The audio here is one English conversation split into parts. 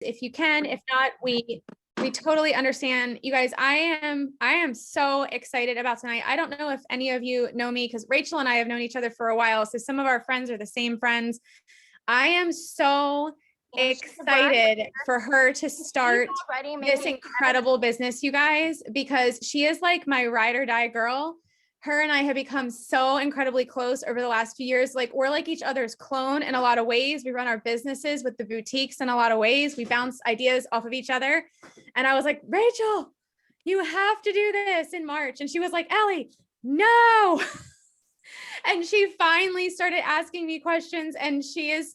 if you can. If not, we totally understand. You guys, I am so excited about tonight. I don't know if any of you know me, because Rachel and I have known each other for a while, so some of our friends are the same friends. I am so excited for her to start this incredible business, you guys, because she is like my ride or die girl. Her and I have become so incredibly close over the last few years. Like, we're like each other's clone in a lot of ways. We run our businesses with the boutiques in a lot of ways. We bounce ideas off of each other. And I was like, Rachel, you have to do this in March. And she was like, Ellie, no. And she finally started asking me questions, and she is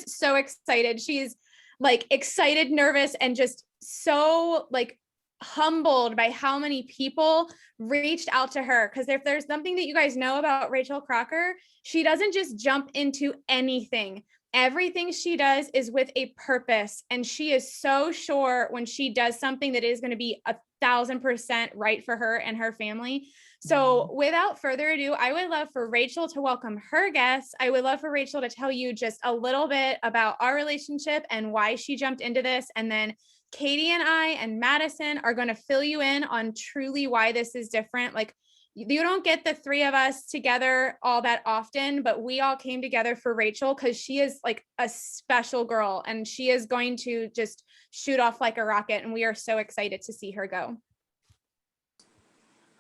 so excited. She's like excited, nervous, and just so like humbled by how many people reached out to her. Because if there's something that you guys know about Rachel Crocker, she doesn't just jump into anything. Everything she does is with a purpose. And she is so sure when she does something that is going to be 1,000% right for her and her family. So without further ado, I would love for Rachel to welcome her guests. I would love for Rachel to tell you just a little bit about our relationship and why she jumped into this. And then Katie and I and Madison are going to fill you in on truly why this is different. Like, you don't get the three of us together all that often, but we all came together for Rachel because she is like a special girl, and she is going to just shoot off like a rocket. And we are so excited to see her go.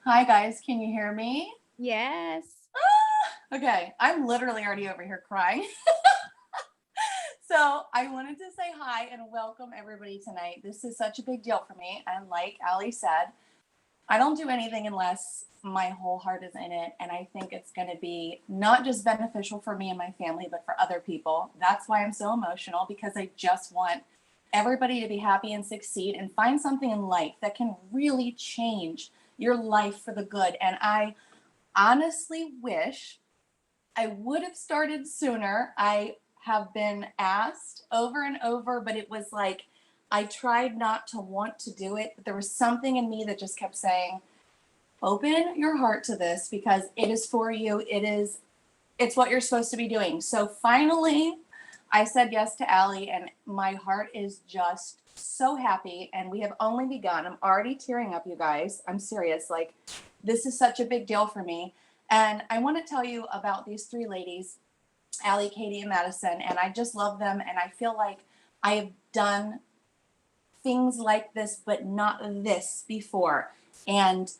Hi guys, can you hear me? Yes. Okay, I'm literally already over here crying. So I wanted to say hi and welcome everybody tonight. This is such a big deal for me. And like Ali said, I don't do anything unless my whole heart is in it. And I think it's going to be not just beneficial for me and my family, but for other people. That's why I'm so emotional, because I just want everybody to be happy and succeed and find something in life that can really change your life for the good. And I honestly wish I would have started sooner. I have been asked over and over, but it was like I tried not to want to do it, but there was something in me that just kept saying, open your heart to this, because it is for you. It's what you're supposed to be doing. So finally I said yes to Ali, and my heart is just so happy, and we have only begun. I'm already tearing up, you guys. I'm serious. Like, this is such a big deal for me. And I want to tell you about these three ladies, Ali, Katie, and Madison, and I just love them. And I feel like I have done things like this, but not this before. And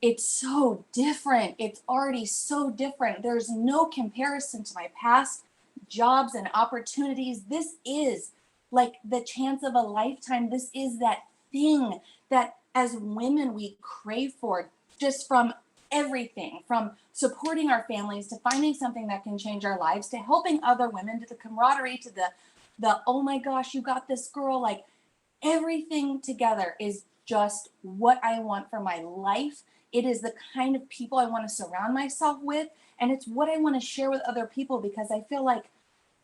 it's so different. It's already so different. There's no comparison to my past jobs and opportunities. This is like the chance of a lifetime. This is that thing that as women we crave for, just from everything, from supporting our families to finding something that can change our lives, to helping other women, to the camaraderie, to the oh my gosh, you got this, girl. Like, everything together is just what I want for my life. It is the kind of people I want to surround myself with, and it's what I want to share with other people, because I feel like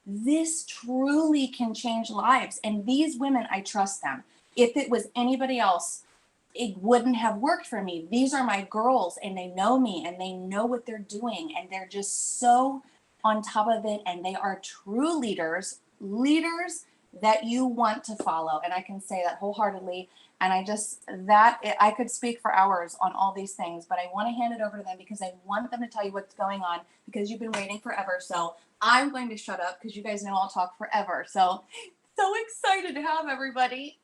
this truly can change lives. And these women, I trust them. If it was anybody else, it wouldn't have worked for me. These are my girls, and they know me, and they know what they're doing, and they're just so on top of it, and they are true leaders that you want to follow. And I can say that wholeheartedly. And I could speak for hours on all these things, but I want to hand it over to them because I want them to tell you what's going on, because you've been waiting forever. So I'm going to shut up because you guys know I'll talk forever. So excited to have everybody.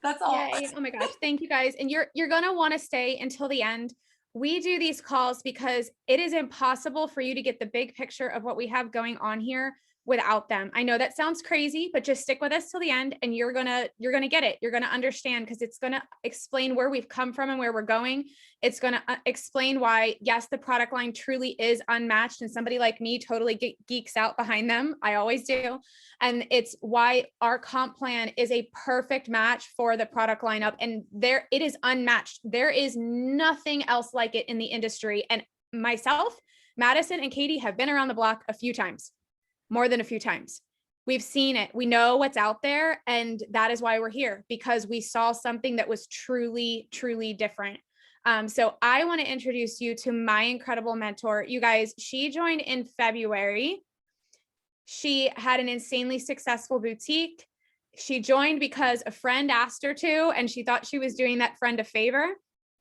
That's all. Yay. Oh my gosh. Thank you guys. And you're going to want to stay until the end. We do these calls because it is impossible for you to get the big picture of what we have going on here without them. I know that sounds crazy, but just stick with us till the end, and you're going to get it. You're going to understand, because it's going to explain where we've come from and where we're going. It's going to explain why, yes, the product line truly is unmatched, and somebody like me totally geeks out behind them. I always do. And it's why our comp plan is a perfect match for the product lineup. And it is unmatched. There is nothing else like it in the industry. And myself, Madison, and Katie have been around the block a few times. More than a few times. We've seen it. We know what's out there. And that is why we're here, because we saw something that was truly, truly different. So I want to introduce you to my incredible mentor. You guys, she joined in February. She had an insanely successful boutique. She joined because a friend asked her to, and she thought she was doing that friend a favor.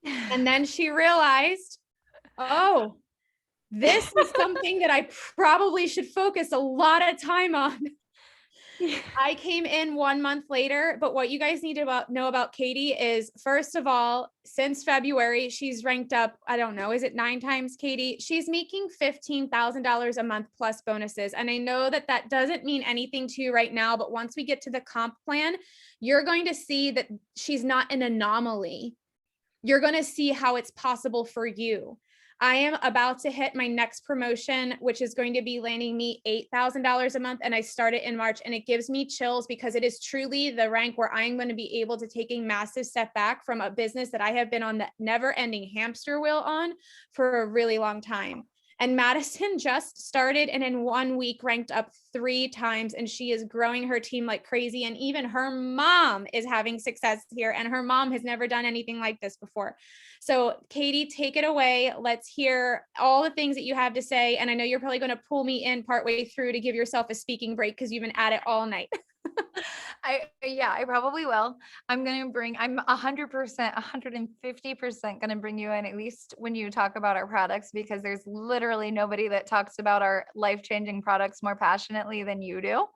And then she realized, oh, this is something that I probably should focus a lot of time on. I came in 1 month later, but what you guys need to know about Katie is, first of all, since February, she's ranked up, I don't know, is it 9 times, Katie? She's making $15,000 a month plus bonuses. And I know that that doesn't mean anything to you right now, but once we get to the comp plan, you're going to see that she's not an anomaly. You're going to see how it's possible for you. I am about to hit my next promotion, which is going to be landing me $8,000 a month. And I started in March, and it gives me chills because it is truly the rank where I'm going to be able to take a massive step back from a business that I have been on the never ending hamster wheel on for a really long time. And Madison just started and in 1 week ranked up 3 times, and she is growing her team like crazy. And even her mom is having success here, and her mom has never done anything like this before. So Katie, take it away. Let's hear all the things that you have to say. And I know you're probably going to pull me in partway through to give yourself a speaking break because you've been at it all night. I probably will. I'm 100%, 150% going to bring you in, at least when you talk about our products, because there's literally nobody that talks about our life-changing products more passionately than you do.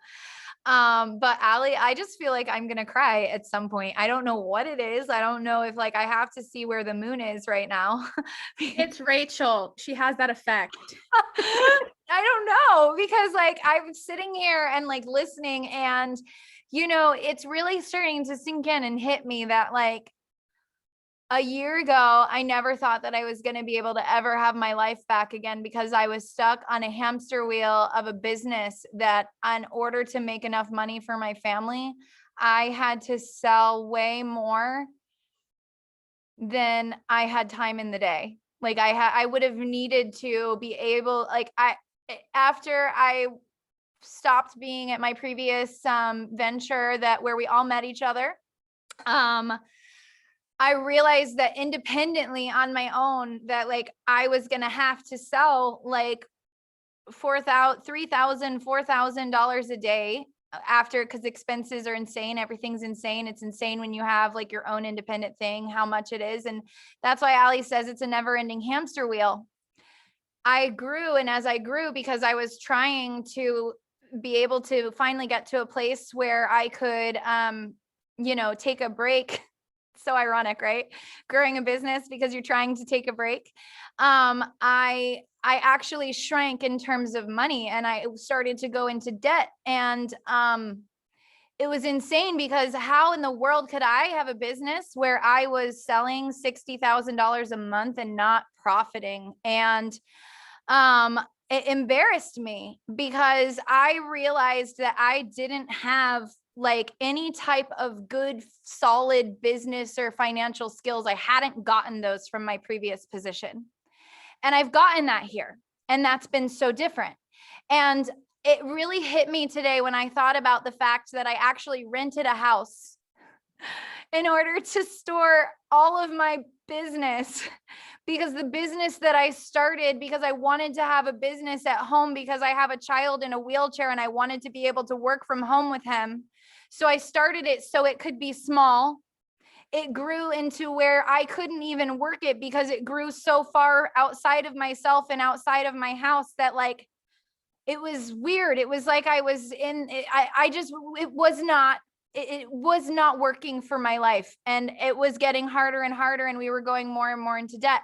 But Allie, I just feel like I'm going to cry at some point. I don't know what it is. I don't know if like I have to see where the moon is right now. It's Rachel. She has that effect. I don't know, because like I'm sitting here and like listening, and you know, it's really starting to sink in and hit me that like a year ago, I never thought that I was going to be able to ever have my life back again, because I was stuck on a hamster wheel of a business that, in order to make enough money for my family, I had to sell way more than I had time in the day. Like I would have needed to be able, like after I stopped being at my previous venture where we all met each other, I realized that independently on my own that like I was going to have to sell like $3,000, $4,000 a day after, because expenses are insane. Everything's insane. It's insane when you have like your own independent thing, how much it is. And that's why Allie says it's a never ending hamster wheel. I grew, and as I grew, because I was trying to be able to finally get to a place where I could, take a break. So ironic, right? Growing a business because you're trying to take a break. I actually shrank in terms of money, and I started to go into debt, and it was insane, because how in the world could I have a business where I was selling $60,000 a month and not profiting? And it embarrassed me, because I realized that I didn't have like any type of good, solid business or financial skills. I hadn't gotten those from my previous position. And I've gotten that here. And that's been so different. And it really hit me today when I thought about the fact that I actually rented a house in order to store all of my business, because the business that I started, because I wanted to have a business at home, because I have a child in a wheelchair and I wanted to be able to work from home with him. So I started it so it could be small. It grew into where I couldn't even work it, because it grew so far outside of myself and outside of my house that like, it was weird. It was like I was in, it was not working for my life, and it was getting harder and harder, and we were going more and more into debt.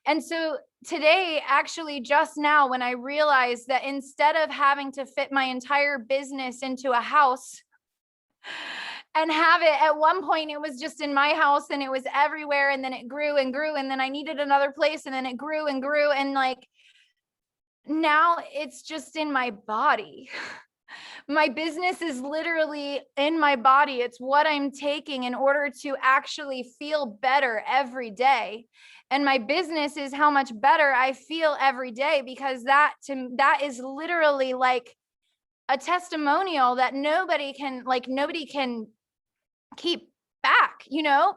And so today, actually just now, when I realized that instead of having to fit my entire business into a house and have it, at one point it was just in my house and it was everywhere, and then it grew and grew, and then I needed another place, and then it grew and grew, and like now it's just in my body. My business is literally in my body. It's what I'm taking in order to actually feel better every day. And my business is how much better I feel every day, because that is literally like a testimonial that nobody can keep back,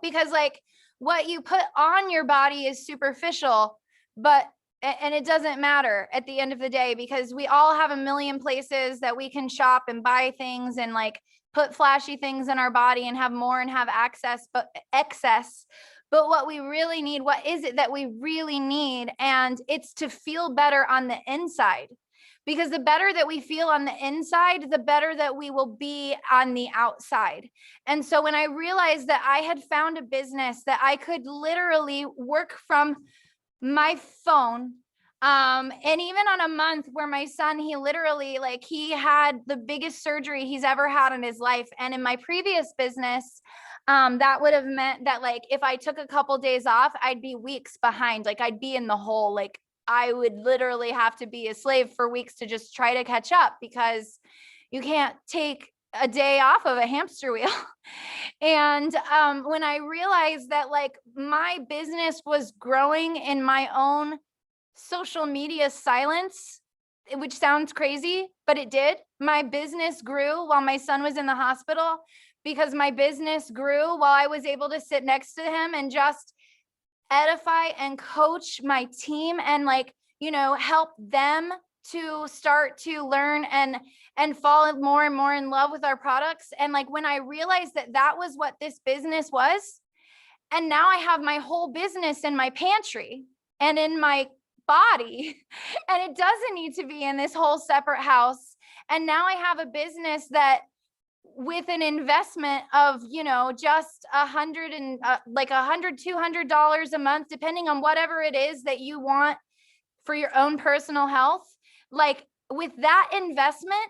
because like what you put on your body is superficial, and it doesn't matter at the end of the day, because we all have a million places that we can shop and buy things. And like, put flashy things in our body and have more and have access, but excess. But what we really need, what is it that we really need? And it's to feel better on the inside. Because the better that we feel on the inside, the better that we will be on the outside. And so when I realized that I had found a business that I could literally work from my phone, and even on a month where my son, he literally, like, he had the biggest surgery he's ever had in his life. And in my previous business, that would have meant that, like, if I took a couple days off, I'd be weeks behind. Like, I'd be in the hole. Like, I would literally have to be a slave for weeks to just try to catch up, because you can't take a day off of a hamster wheel. And when I realized that, like, my business was growing in my own social media silence, which sounds crazy, but it did. My business grew while my son was in the hospital, because my business grew while I was able to sit next to him and just edify and coach my team and, like, you know, help them to start to learn and fall more and more in love with our products. And, like, when I realized that that was what this business was, and now I have my whole business in my pantry and in my body, and it doesn't need to be in this whole separate house. And now I have a business that, with an investment of, you know, just $100, $200 a month, depending on whatever it is that you want for your own personal health. Like, with that investment,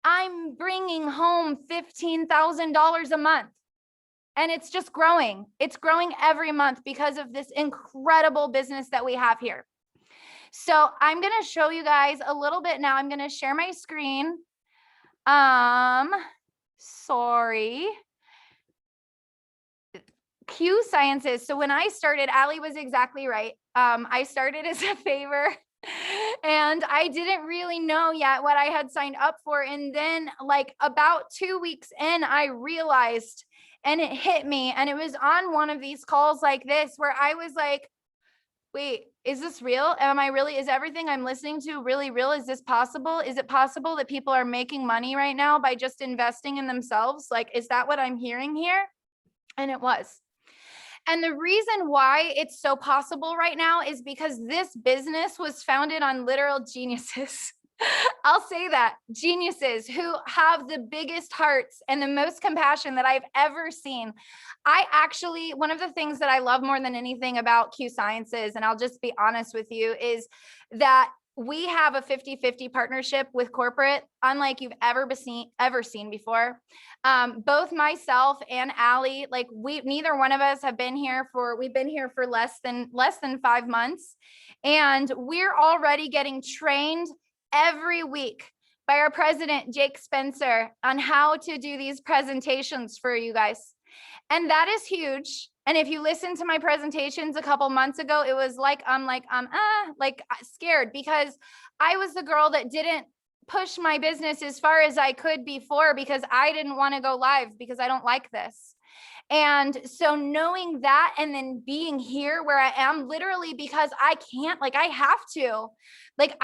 I'm bringing home $15,000 a month, and it's just growing. It's growing every month because of this incredible business that we have here. So I'm going to show you guys a little bit now. I'm going to share my screen. Sorry. Q Sciences. So when I started, Allie was exactly right. I started as a favor, and I didn't really know yet what I had signed up for. And then, like, about 2 weeks in, I realized, and it hit me. And it was on one of these calls like this, where I was like, wait, is this real? Is everything I'm listening to really real? Is this possible? Is it possible that people are making money right now by just investing in themselves? Like, is that what I'm hearing here? And it was. And the reason why it's so possible right now is because this business was founded on literal geniuses. I'll say that, geniuses who have the biggest hearts and the most compassion that I've ever seen. One of the things that I love more than anything about Q Sciences, and I'll just be honest with you, is that we have a 50-50 partnership with corporate, unlike you've ever seen before. Both myself and Allie, like, neither one of us have been here we've been here for less than 5 months. And we're already getting trained every week by our president, Jake Spencer, on how to do these presentations for you guys. And that is huge. And if you listen to my presentations a couple months ago, it was like, I'm scared, because I was the girl that didn't push my business as far as I could before, because I didn't want to go live, because I don't like this. And so knowing that, and then being here where I am, literally because I can't, like, I have to, like,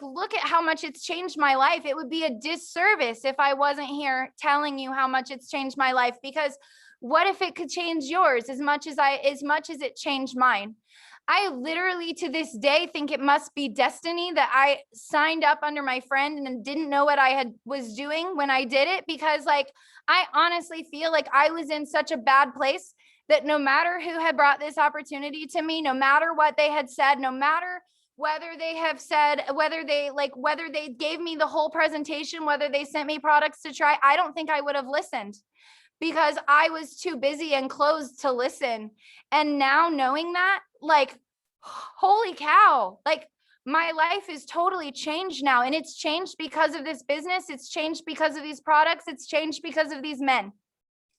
look at how much it's changed my life. It would be a disservice if I wasn't here telling you how much it's changed my life, because what if it could change yours as much as it changed mine? I literally, to this day, think it must be destiny that I signed up under my friend and didn't know what I was doing when I did it, because, like, I honestly feel like I was in such a bad place that no matter who had brought this opportunity to me, no matter what they had said, no matter whether they gave me the whole presentation, whether they sent me products to try, I don't think I would have listened, because I was too busy and closed to listen. And now knowing that, like, holy cow, like, my life is totally changed now. And it's changed because of this business. It's changed because of these products. It's changed because of these men.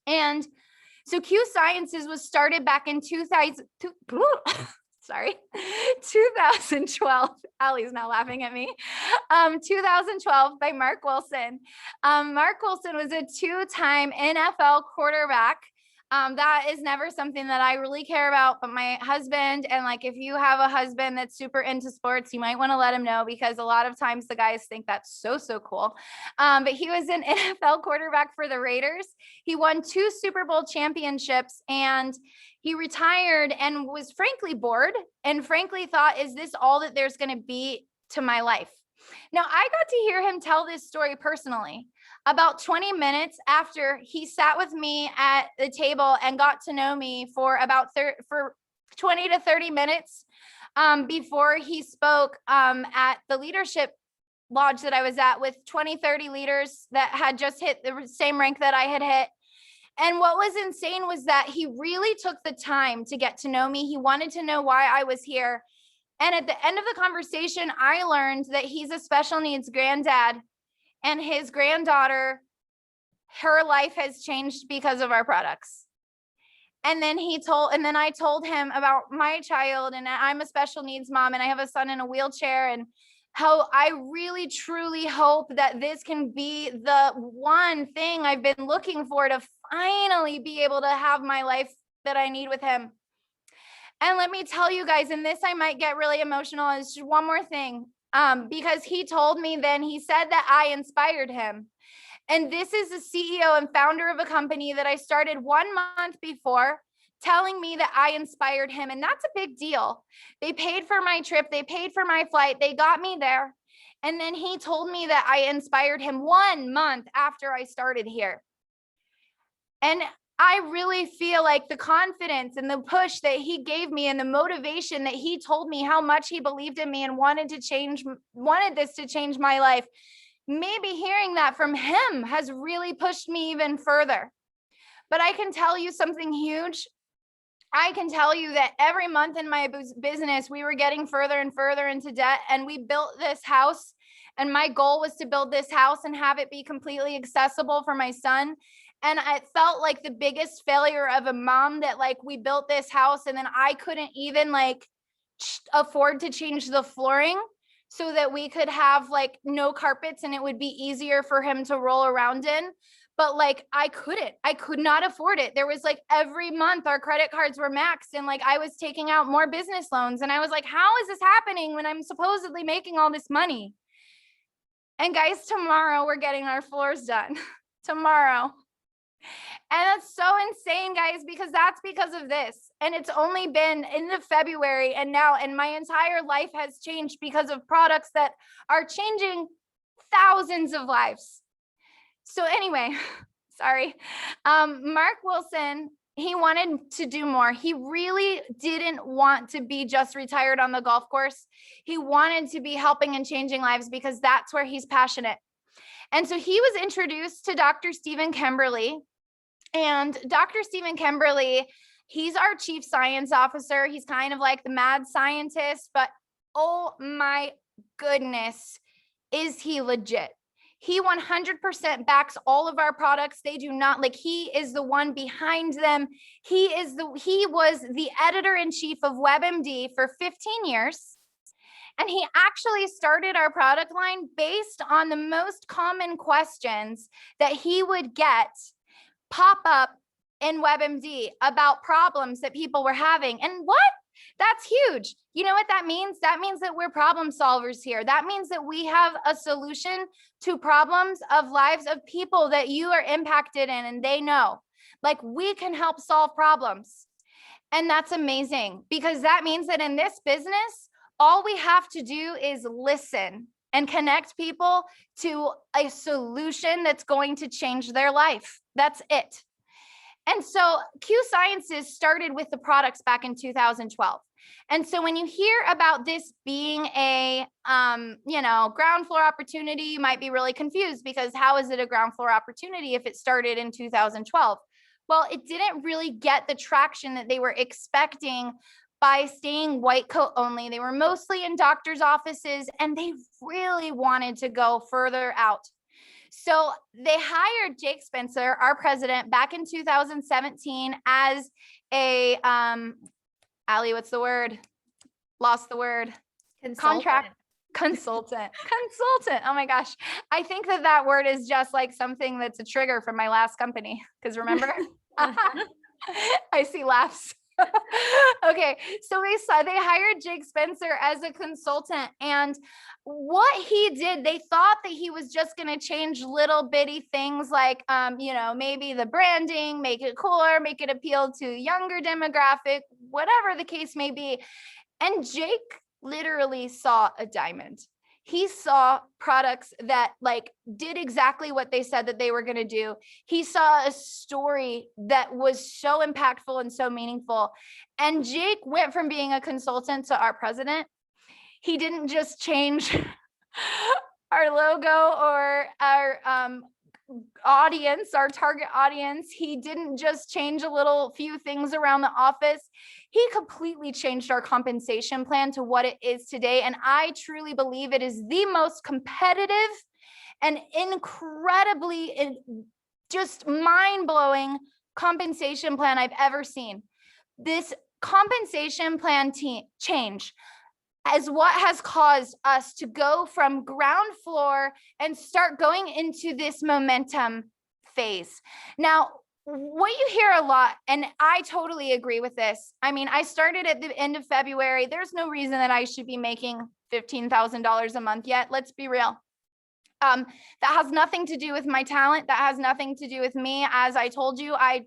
And so Q Sciences was started back in 2012. Allie's now laughing at me. 2012 by Mark Wilson. Mark Wilson was a 2-time NFL quarterback. That is never something that I really care about, but my husband, and like, if you have a husband that's super into sports, you might want to let him know, because a lot of times the guys think that's so cool. But he was an NFL quarterback for the Raiders. He won 2 Super Bowl championships, and he retired and was frankly bored, and frankly thought, is this all that there's going to be to my life? Now, I got to hear him tell this story personally about 20 minutes after he sat with me at the table and got to know me for about 20 to 30 minutes before he spoke at the leadership lodge that I was at with 20, 30 leaders that had just hit the same rank that I had hit. And what was insane was that he really took the time to get to know me. He wanted to know why I was here. And at the end of the conversation, I learned that he's a special needs granddad, and his granddaughter, her life has changed because of our products. And then I told him about my child, and I'm a special needs mom, and I have a son in a wheelchair, and how I really truly hope that this can be the one thing I've been looking for to finally be able to have my life that I need with him. And let me tell you guys, and this I might get really emotional, is just one more thing. Because he told me then, he said that I inspired him. And this is the CEO and founder of a company that I started 1 month before, telling me that I inspired him. And that's a big deal. They paid for my trip. They paid for my flight. They got me there. And then he told me that I inspired him 1 month after I started here. And I really feel like the confidence and the push that he gave me and the motivation that he told me how much he believed in me and wanted this to change my life. Maybe hearing that from him has really pushed me even further. But I can tell you something huge. I can tell you that every month in my business, we were getting further and further into debt, and we built this house. And my goal was to build this house and have it be completely accessible for my son. And it felt like the biggest failure of a mom, that like we built this house and then I couldn't even like afford to change the flooring so that we could have like no carpets and it would be easier for him to roll around in. But like I could not afford it. There was like every month our credit cards were maxed, and like I was taking out more business loans. And I was like, how is this happening when I'm supposedly making all this money? And guys, tomorrow we're getting our floors done. Tomorrow. And that's so insane, guys, because that's because of this. And it's only been in the February and now, and my entire life has changed because of products that are changing thousands of lives. So anyway, sorry. Mark Wilson, he wanted to do more. He really didn't want to be just retired on the golf course. He wanted to be helping and changing lives because that's where he's passionate. And so he was introduced to Dr. Stephen Kimberly. And Dr. Stephen Kimberly, he's our chief science officer. He's kind of like the mad scientist, but oh my goodness, is he legit? He 100% backs all of our products. They do not, like, he is the one behind them. He was the editor-in-chief of WebMD for 15 years. And he actually started our product line based on the most common questions that he would get pop up in WebMD about problems that people were having. And what? That's huge. You know what that means? That means that we're problem solvers here. That means that we have a solution to problems of lives of people that you are impacted in, and they know. Like, we can help solve problems. And that's amazing, because that means that in this business, all we have to do is listen and connect people to a solution that's going to change their life. That's it. And so Q Sciences started with the products back in 2012. And so when you hear about this being a, ground floor opportunity, you might be really confused, because how is it a ground floor opportunity if it started in 2012? Well, it didn't really get the traction that they were expecting by staying white coat only. They were mostly in doctors' offices, and they really wanted to go further out. So they hired Jake Spencer, our president, back in 2017 as a, Allie, what's the word? Lost the word. Consultant. Oh my gosh. I think that word is just like something that's a trigger from my last company. Because remember? I see laughs. Okay, so they hired Jake Spencer as a consultant, and what he did, they thought that he was just going to change little bitty things like, maybe the branding, make it cooler, make it appeal to younger demographic, whatever the case may be. And Jake literally saw a diamond. He saw products that like did exactly what they said that they were going to do. He saw a story that was so impactful and so meaningful. And Jake went from being a consultant to our president. He didn't just change our logo or our audience, our target audience. He didn't just change a little few things around the office. He completely changed our compensation plan to what it is today. And I truly believe it is the most competitive and incredibly just mind-blowing compensation plan I've ever seen. This compensation plan change is what has caused us to go from ground floor and start going into this momentum phase. Now, what you hear a lot, and I totally agree with this. I mean, I started at the end of February. There's no reason that I should be making $15,000 a month yet. Let's be real. That has nothing to do with my talent. That has nothing to do with me. As I told you, I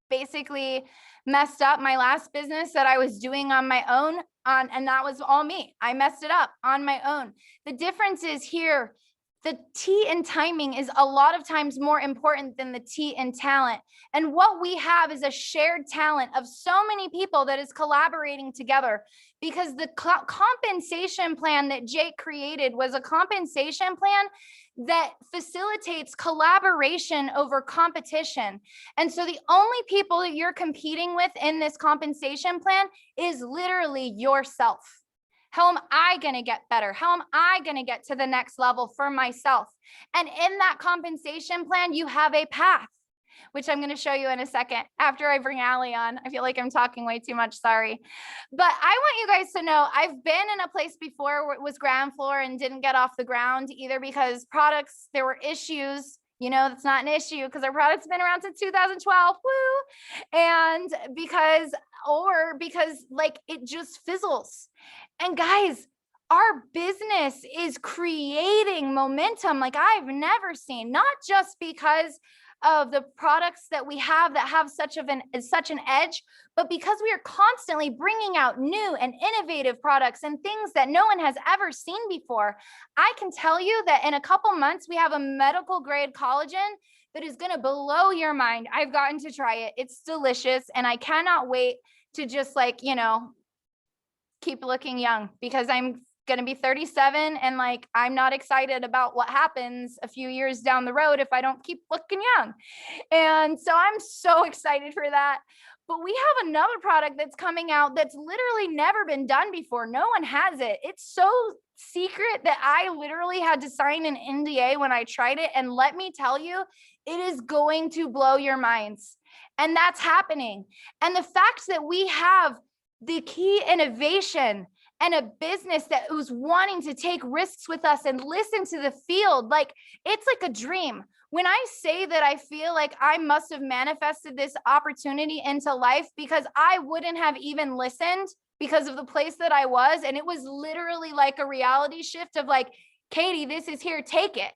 basically messed up my last business that I was doing on my own, and that was all me. I messed it up on my own. The difference is here, the T in timing is a lot of times more important than the T in talent. And what we have is a shared talent of so many people that is collaborating together, because the compensation plan that Jake created was a compensation plan that facilitates collaboration over competition. And so the only people that you're competing with in this compensation plan is literally yourself. How am I going to get better? How am I going to get to the next level for myself? And in that compensation plan, you have a path, which I'm going to show you in a second after I bring Allie on. I feel like I'm talking way too much, sorry. But I want you guys to know I've been in a place before where it was ground floor and didn't get off the ground, either because products, there were issues. That's not an issue because our product's been around since 2012, woo. And because like it just fizzles. And guys, our business is creating momentum like I've never seen, not just because of the products that we have that have such an edge, but because we are constantly bringing out new and innovative products and things that no one has ever seen before. I can tell you that in a couple months, we have a medical grade collagen that is going to blow your mind. I've gotten to try it. It's delicious. And I cannot wait to just keep looking young, because I'm going to be 37 and I'm not excited about what happens a few years down the road if I don't keep looking young. And so I'm so excited for that. But we have another product that's coming out that's literally never been done before. No one has it. It's so secret that I literally had to sign an NDA when I tried it. And let me tell you, it is going to blow your minds. And that's happening. And the fact that we have the key innovation and a business that was wanting to take risks with us and listen to the field, it's like a dream. When I say that I feel like I must have manifested this opportunity into life, because I wouldn't have even listened because of the place that I was. And it was literally like a reality shift of Katie, this is here, take it.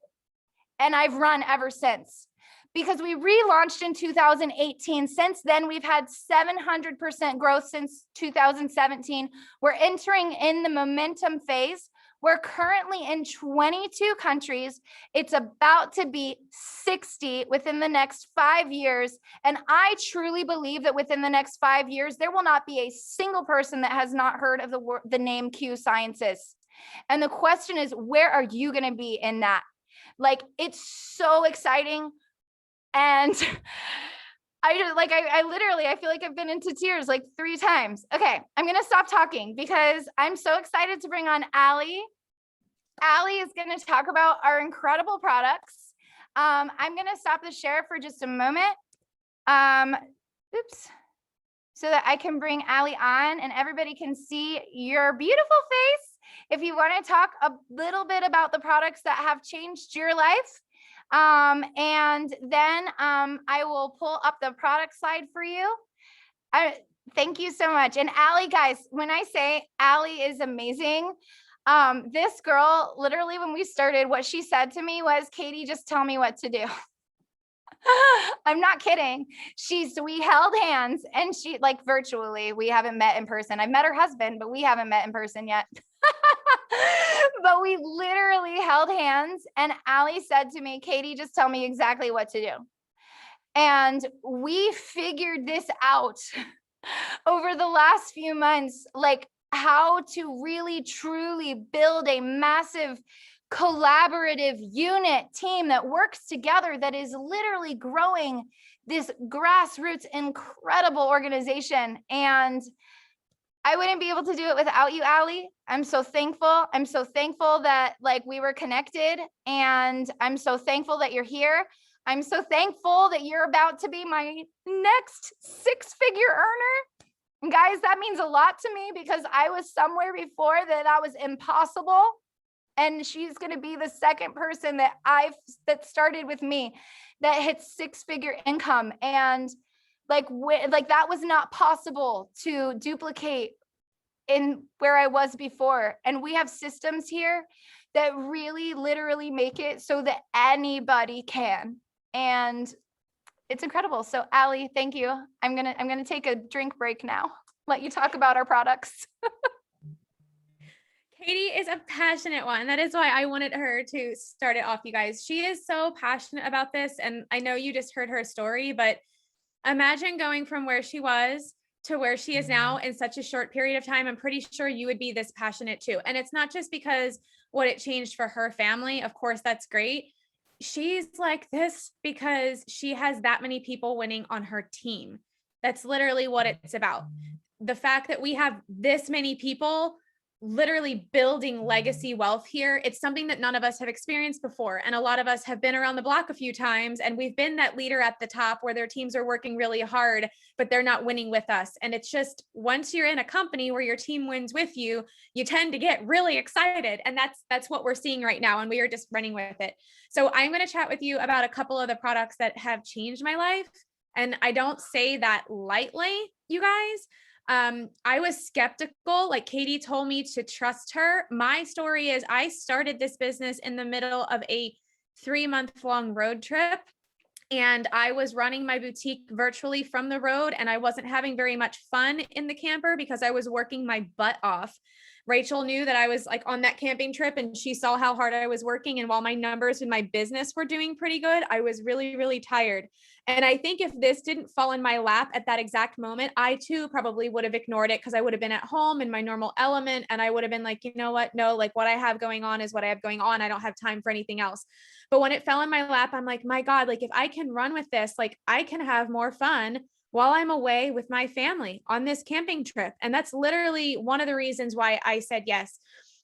And I've run ever since. Because we relaunched in 2018. Since then, we've had 700% growth since 2017. We're entering in the momentum phase. We're currently in 22 countries. It's about to be 60 within the next 5 years. And I truly believe that within the next 5 years, there will not be a single person that has not heard of the name Q Sciences. And the question is, where are you going to be in that? It's so exciting. And I literally feel like I've been into tears 3 times. Okay, I'm going to stop talking because I'm so excited to bring on Allie. Allie is going to talk about our incredible products. I'm going to stop the share for just a moment. So that I can bring Allie on and everybody can see your beautiful face. If you want to talk a little bit about the products that have changed your life, And then I will pull up the product slide for you. Thank you so much. And Allie, guys, when I say Allie is amazing, this girl, literally when we started, what she said to me was, Katie, just tell me what to do. I'm not kidding. We held hands and she, like, virtually, we haven't met in person. I've met her husband, but we haven't met in person yet. But we literally held hands and Allie said to me, Katie, just tell me exactly what to do. And we figured this out over the last few months, like how to really truly build a massive collaborative unit team that works together, that is literally growing this grassroots incredible organization. And I wouldn't be able to do it without you, Allie. I'm so thankful. I'm so thankful that, like, we were connected, and I'm so thankful that you're here. I'm so thankful that you're about to be my next six-figure earner. And guys, that means a lot to me because I was somewhere before that was impossible. And she's going to be the second person that started with me that hits six-figure income. And like that was not possible to duplicate in where I was before. And we have systems here that really literally make it so that anybody can. And it's incredible. So Allie, thank you. I'm gonna take a drink break now. Let you talk about our products. Katie is a passionate one. That is why I wanted her to start it off, you guys. She is so passionate about this. And I know you just heard her story, but imagine going from where she was to where she is now in such a short period of time. I'm pretty sure you would be this passionate too. And it's not just because what it changed for her family. Of course, that's great. She's like this because she has that many people winning on her team. That's literally what it's about. The fact that we have this many people literally building legacy wealth here, it's something that none of us have experienced before. And a lot of us have been around the block a few times, and we've been that leader at the top where their teams are working really hard, but they're not winning with us. And it's just, once you're in a company where your team wins with you, you tend to get really excited. And that's what we're seeing right now. And we are just running with it. So I'm going to chat with you about a couple of the products that have changed my life. And I don't say that lightly, you guys. I was skeptical. Like Katie told me to trust her. My story is I started this business in the middle of a 3-month-long road trip. And I was running my boutique virtually from the road, and I wasn't having very much fun in the camper because I was working my butt off. Rachel knew that I was like on that camping trip, and she saw how hard I was working. And while my numbers in my business were doing pretty good, I was really, really tired. And I think if this didn't fall in my lap at that exact moment, I too probably would have ignored it because I would have been at home in my normal element. And I would have been like, you know what? No, like what I have going on is what I have going on. I don't have time for anything else. But when it fell in my lap, I'm like, my God, like if I can run with this, like I can have more fun while I'm away with my family on this camping trip. And that's literally one of the reasons why I said yes.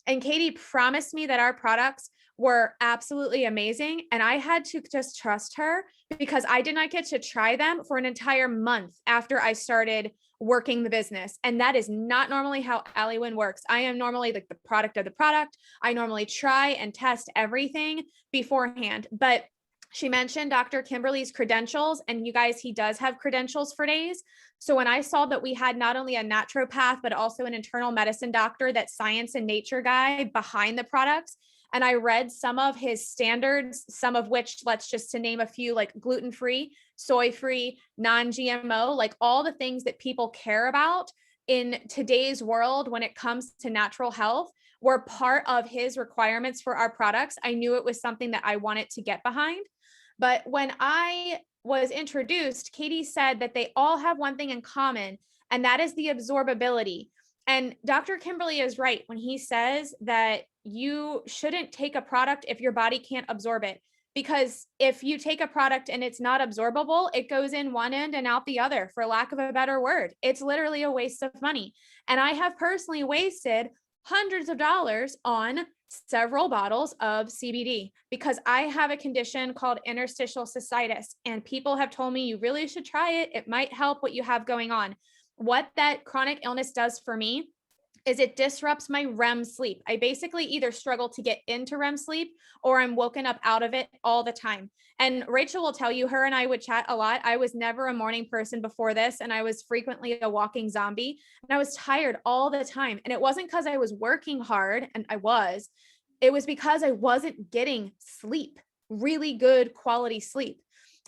And Katie promised me that our products were absolutely amazing. And I had to just trust her because I did not get to try them for an entire month after I started working the business. And that is not normally how Allie Wynn works. I am normally like the product of the product. I normally try and test everything beforehand. But she mentioned Dr. Kimberly's credentials, and you guys, he does have credentials for days. So when I saw that we had not only a naturopath, but also an internal medicine doctor, that science and nature guy behind the products, and I read some of his standards, some of which, let's just to name a few, like gluten-free, soy-free, non-GMO, like all the things that people care about in today's world when it comes to natural health were part of his requirements for our products. I knew it was something that I wanted to get behind. But when I was introduced, Katie said that they all have one thing in common, and that is the absorbability. And Dr. Kimberly is right when he says that you shouldn't take a product if your body can't absorb it. Because if you take a product and it's not absorbable, it goes in one end and out the other, for lack of a better word. It's literally a waste of money. And I have personally wasted hundreds of dollars on several bottles of CBD because I have a condition called interstitial cystitis, and people have told me you really should try it. It might help what you have going on. What that chronic illness does for me is it disrupts my REM sleep. I basically either struggle to get into REM sleep or I'm woken up out of it all the time. And Rachel will tell you, her and I would chat a lot. I was never a morning person before this, and I was frequently a walking zombie, and I was tired all the time. And it wasn't because I was working hard, and it was because I wasn't getting sleep, really good quality sleep.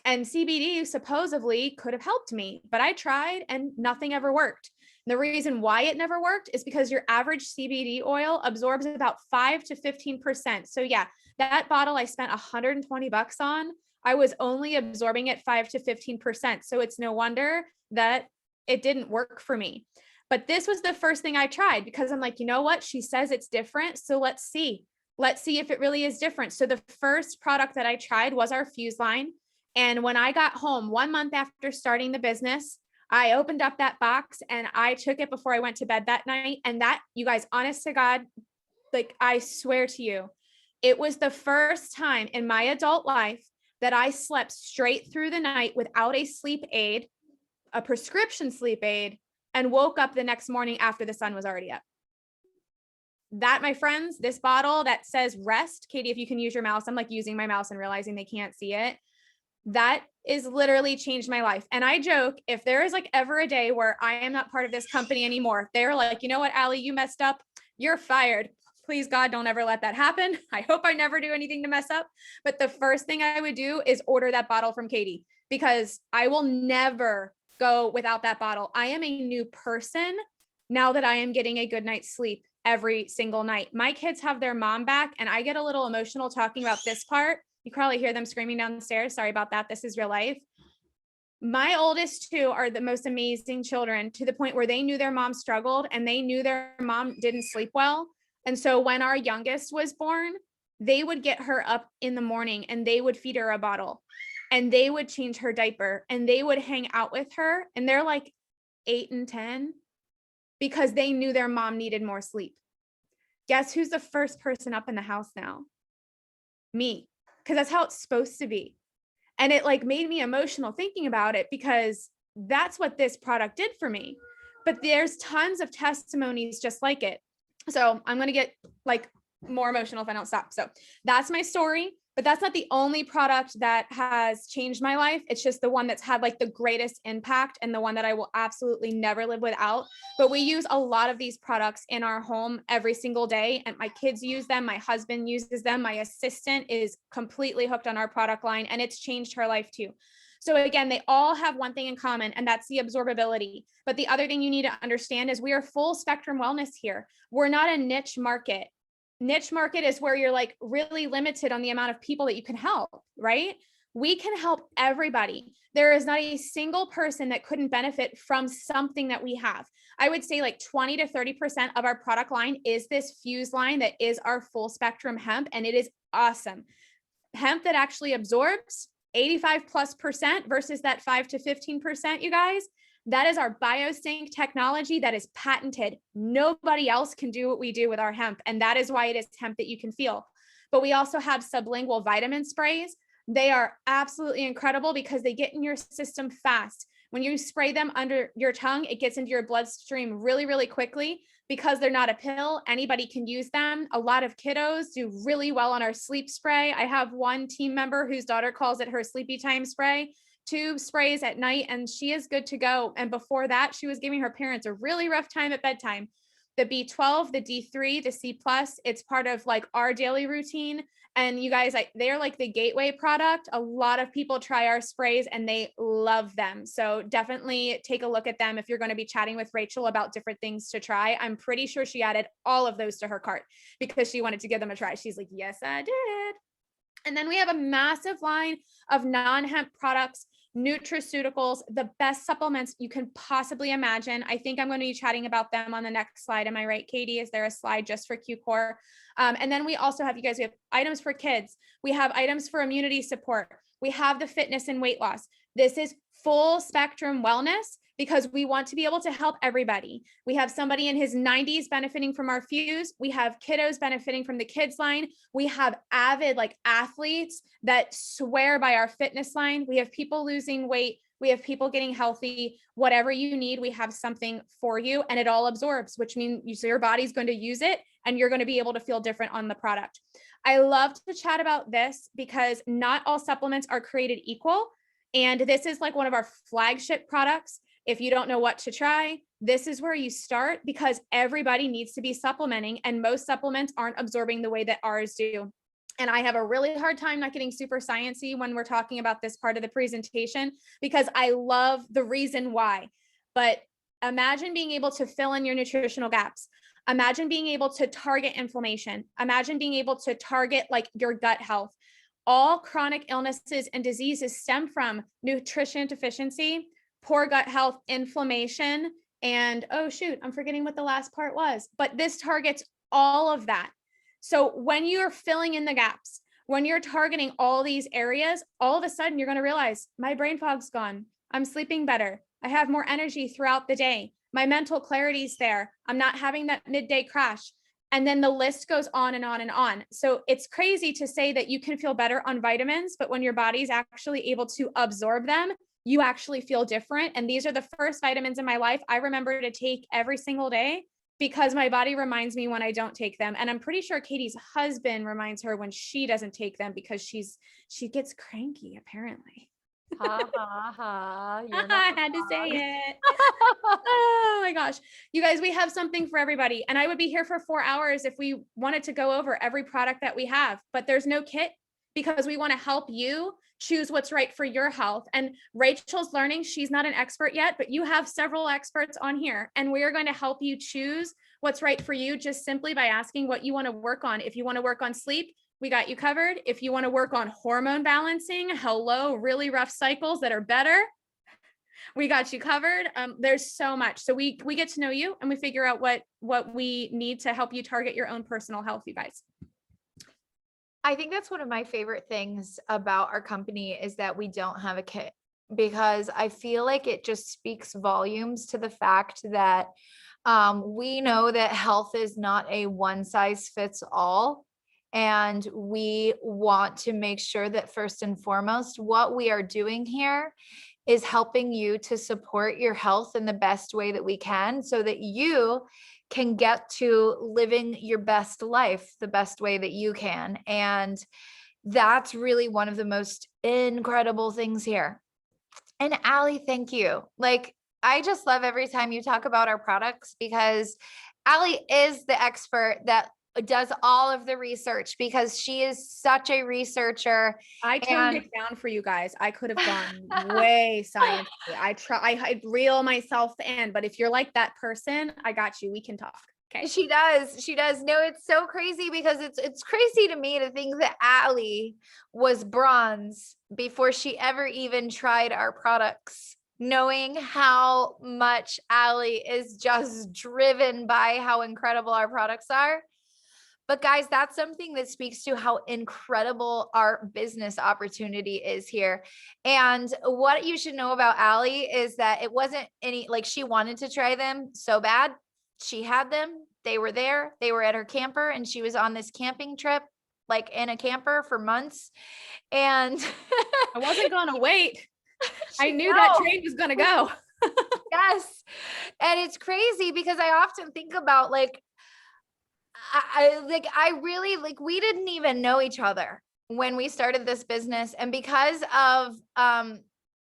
And CBD supposedly could have helped me, but I tried and nothing ever worked. The reason why it never worked is because your average CBD oil absorbs about 5 to 15%. So yeah, that bottle I spent $120 on, I was only absorbing it 5 to 15%. So it's no wonder that it didn't work for me. But this was the first thing I tried because I'm like, you know what? She says it's different. So let's see. Let's see if it really is different. So the first product that I tried was our Fuse line. And when I got home 1 month after starting the business, I opened up that box and I took it before I went to bed that night. And that, you guys, honest to God, like I swear to you, it was the first time in my adult life that I slept straight through the night without a sleep aid, a prescription sleep aid, and woke up the next morning after the sun was already up. That, my friends, this bottle that says rest, Katie, if you can use your mouse, I'm like using my mouse and realizing they can't see it. That is literally changed my life. And I joke, if there is like ever a day where I am not part of this company anymore, they're like, you know what, Allie, you messed up. You're fired. Please, God, don't ever let that happen. I hope I never do anything to mess up. But the first thing I would do is order that bottle from Katie because I will never go without that bottle. I am a new person now that I am getting a good night's sleep every single night. My kids have their mom back and I get a little emotional talking about this part. You probably hear them screaming downstairs. Sorry about that. This is real life. My oldest two are the most amazing children to the point where they knew their mom struggled and they knew their mom didn't sleep well. And so when our youngest was born, they would get her up in the morning and they would feed her a bottle and they would change her diaper and they would hang out with her. And they're like 8 and 10 because they knew their mom needed more sleep. Guess who's the first person up in the house now? Me. Because that's how it's supposed to be. And it like made me emotional thinking about it because that's what this product did for me. But there's tons of testimonies just like it. So I'm going to get like more emotional if I don't stop. So that's my story, but that's not the only product that has changed my life. It's just the one that's had like the greatest impact and the one that I will absolutely never live without. But we use a lot of these products in our home every single day. And my kids use them. My husband uses them. My assistant is completely hooked on our product line and it's changed her life too. So again, they all have one thing in common, and that's the absorbability. But the other thing you need to understand is we are full spectrum wellness here. We're not a niche market. Niche market is where you're like really limited on the amount of people that you can help, right? We can help everybody. There is not a single person that couldn't benefit from something that we have. I would say like 20 to 30% of our product line is this Fuse line that is our full spectrum hemp, and it is awesome. Hemp that actually absorbs 85+% versus that 5 to 15%, you guys. That is our BioSync technology that is patented. Nobody else can do what we do with our hemp. And that is why it is hemp that you can feel. But we also have sublingual vitamin sprays. They are absolutely incredible because they get in your system fast. When you spray them under your tongue, it gets into your bloodstream really, really quickly. Because they're not a pill, anybody can use them. A lot of kiddos do really well on our sleep spray. I have one team member whose daughter calls it her sleepy time spray. 2 sprays at night and she is good to go. And before that, she was giving her parents a really rough time at bedtime. The B12, the D3, the C+, it's part of like our daily routine. And you guys, they're like the gateway product. A lot of people try our sprays and they love them. So definitely take a look at them if you're going to be chatting with Rachel about different things to try. I'm pretty sure she added all of those to her cart because she wanted to give them a try. She's like, yes, I did. And then we have a massive line of non-hemp products, nutraceuticals, the best supplements you can possibly imagine. I think I'm going to be chatting about them on the next slide. Am I right, Katie? Is there a slide just for Q-Core? And then we also have, you guys, we have items for kids. We have items for immunity support. We have the fitness and weight loss. This is full spectrum wellness because we want to be able to help everybody. We have somebody in his 90s benefiting from our Fuse. We have kiddos benefiting from the kids line. We have avid like athletes that swear by our fitness line. We have people losing weight We have people getting healthy. Whatever you need, we have something for you, and it all absorbs, which means your body's going to use it and you're going to be able to feel different on the product. I love to chat about this because not all supplements are created equal. And this is like one of our flagship products. If you don't know what to try, this is where you start, because everybody needs to be supplementing and most supplements aren't absorbing the way that ours do. And I have a really hard time not getting super sciencey when we're talking about this part of the presentation, because I love the reason why. But imagine being able to fill in your nutritional gaps. Imagine being able to target inflammation. Imagine being able to target like your gut health. All chronic illnesses and diseases stem from nutrition deficiency, poor gut health, inflammation, and oh shoot, I'm forgetting what the last part was, but this targets all of that. So when you're filling in the gaps, when you're targeting all these areas, all of a sudden you're going to realize my brain fog's gone. I'm sleeping better. I have more energy throughout the day. My mental clarity's there. I'm not having that midday crash. And then the list goes on and on and on. So it's crazy to say that you can feel better on vitamins, but when your body's actually able to absorb them, you actually feel different. And these are the first vitamins in my life I remember to take every single day, because my body reminds me when I don't take them. And I'm pretty sure Katie's husband reminds her when she doesn't take them, because she gets cranky apparently. Ha ha ha. I had to say it. Oh my gosh. You guys, we have something for everybody. And I would be here for 4 hours if we wanted to go over every product that we have, but there's no kit, because we want to help you choose what's right for your health. And Rachel's learning. She's not an expert yet, but you have several experts on here, and we are going to help you choose what's right for you just simply by asking what you want to work on. If you want to work on sleep, we got you covered. If you want to work on hormone balancing, really rough cycles that are better, we got you covered. There's so much. So we get to know you and we figure out what we need to help you target your own personal health, you guys. I think that's one of my favorite things about our company is that we don't have a kit, because I feel like it just speaks volumes to the fact that we know that health is not a one size fits all. And we want to make sure that first and foremost, what we are doing here is helping you to support your health in the best way that we can, so that you can get to living your best life the best way that you can. And that's really one of the most incredible things here. And Allie, thank you. Like, I just love every time you talk about our products, because Allie is the expert that does all of the research, because she is such a researcher. I toned it down for you guys. I could have gone way science. I reel myself in, but if you're like that person, I got you. We can talk. Okay. She does. No, it's so crazy, because it's crazy to me to think that Allie was bronze before she ever even tried our products, knowing how much Allie is just driven by how incredible our products are. But guys, that's something that speaks to how incredible our business opportunity is here. And what you should know about Allie is that it wasn't like she wanted to try them so bad. She had them. They were there. They were at her camper, and she was on this camping trip, like in a camper for months. And I wasn't going to wait. I knew that train was going to go. Yes. And it's crazy, because I often think about I really we didn't even know each other when we started this business. And because of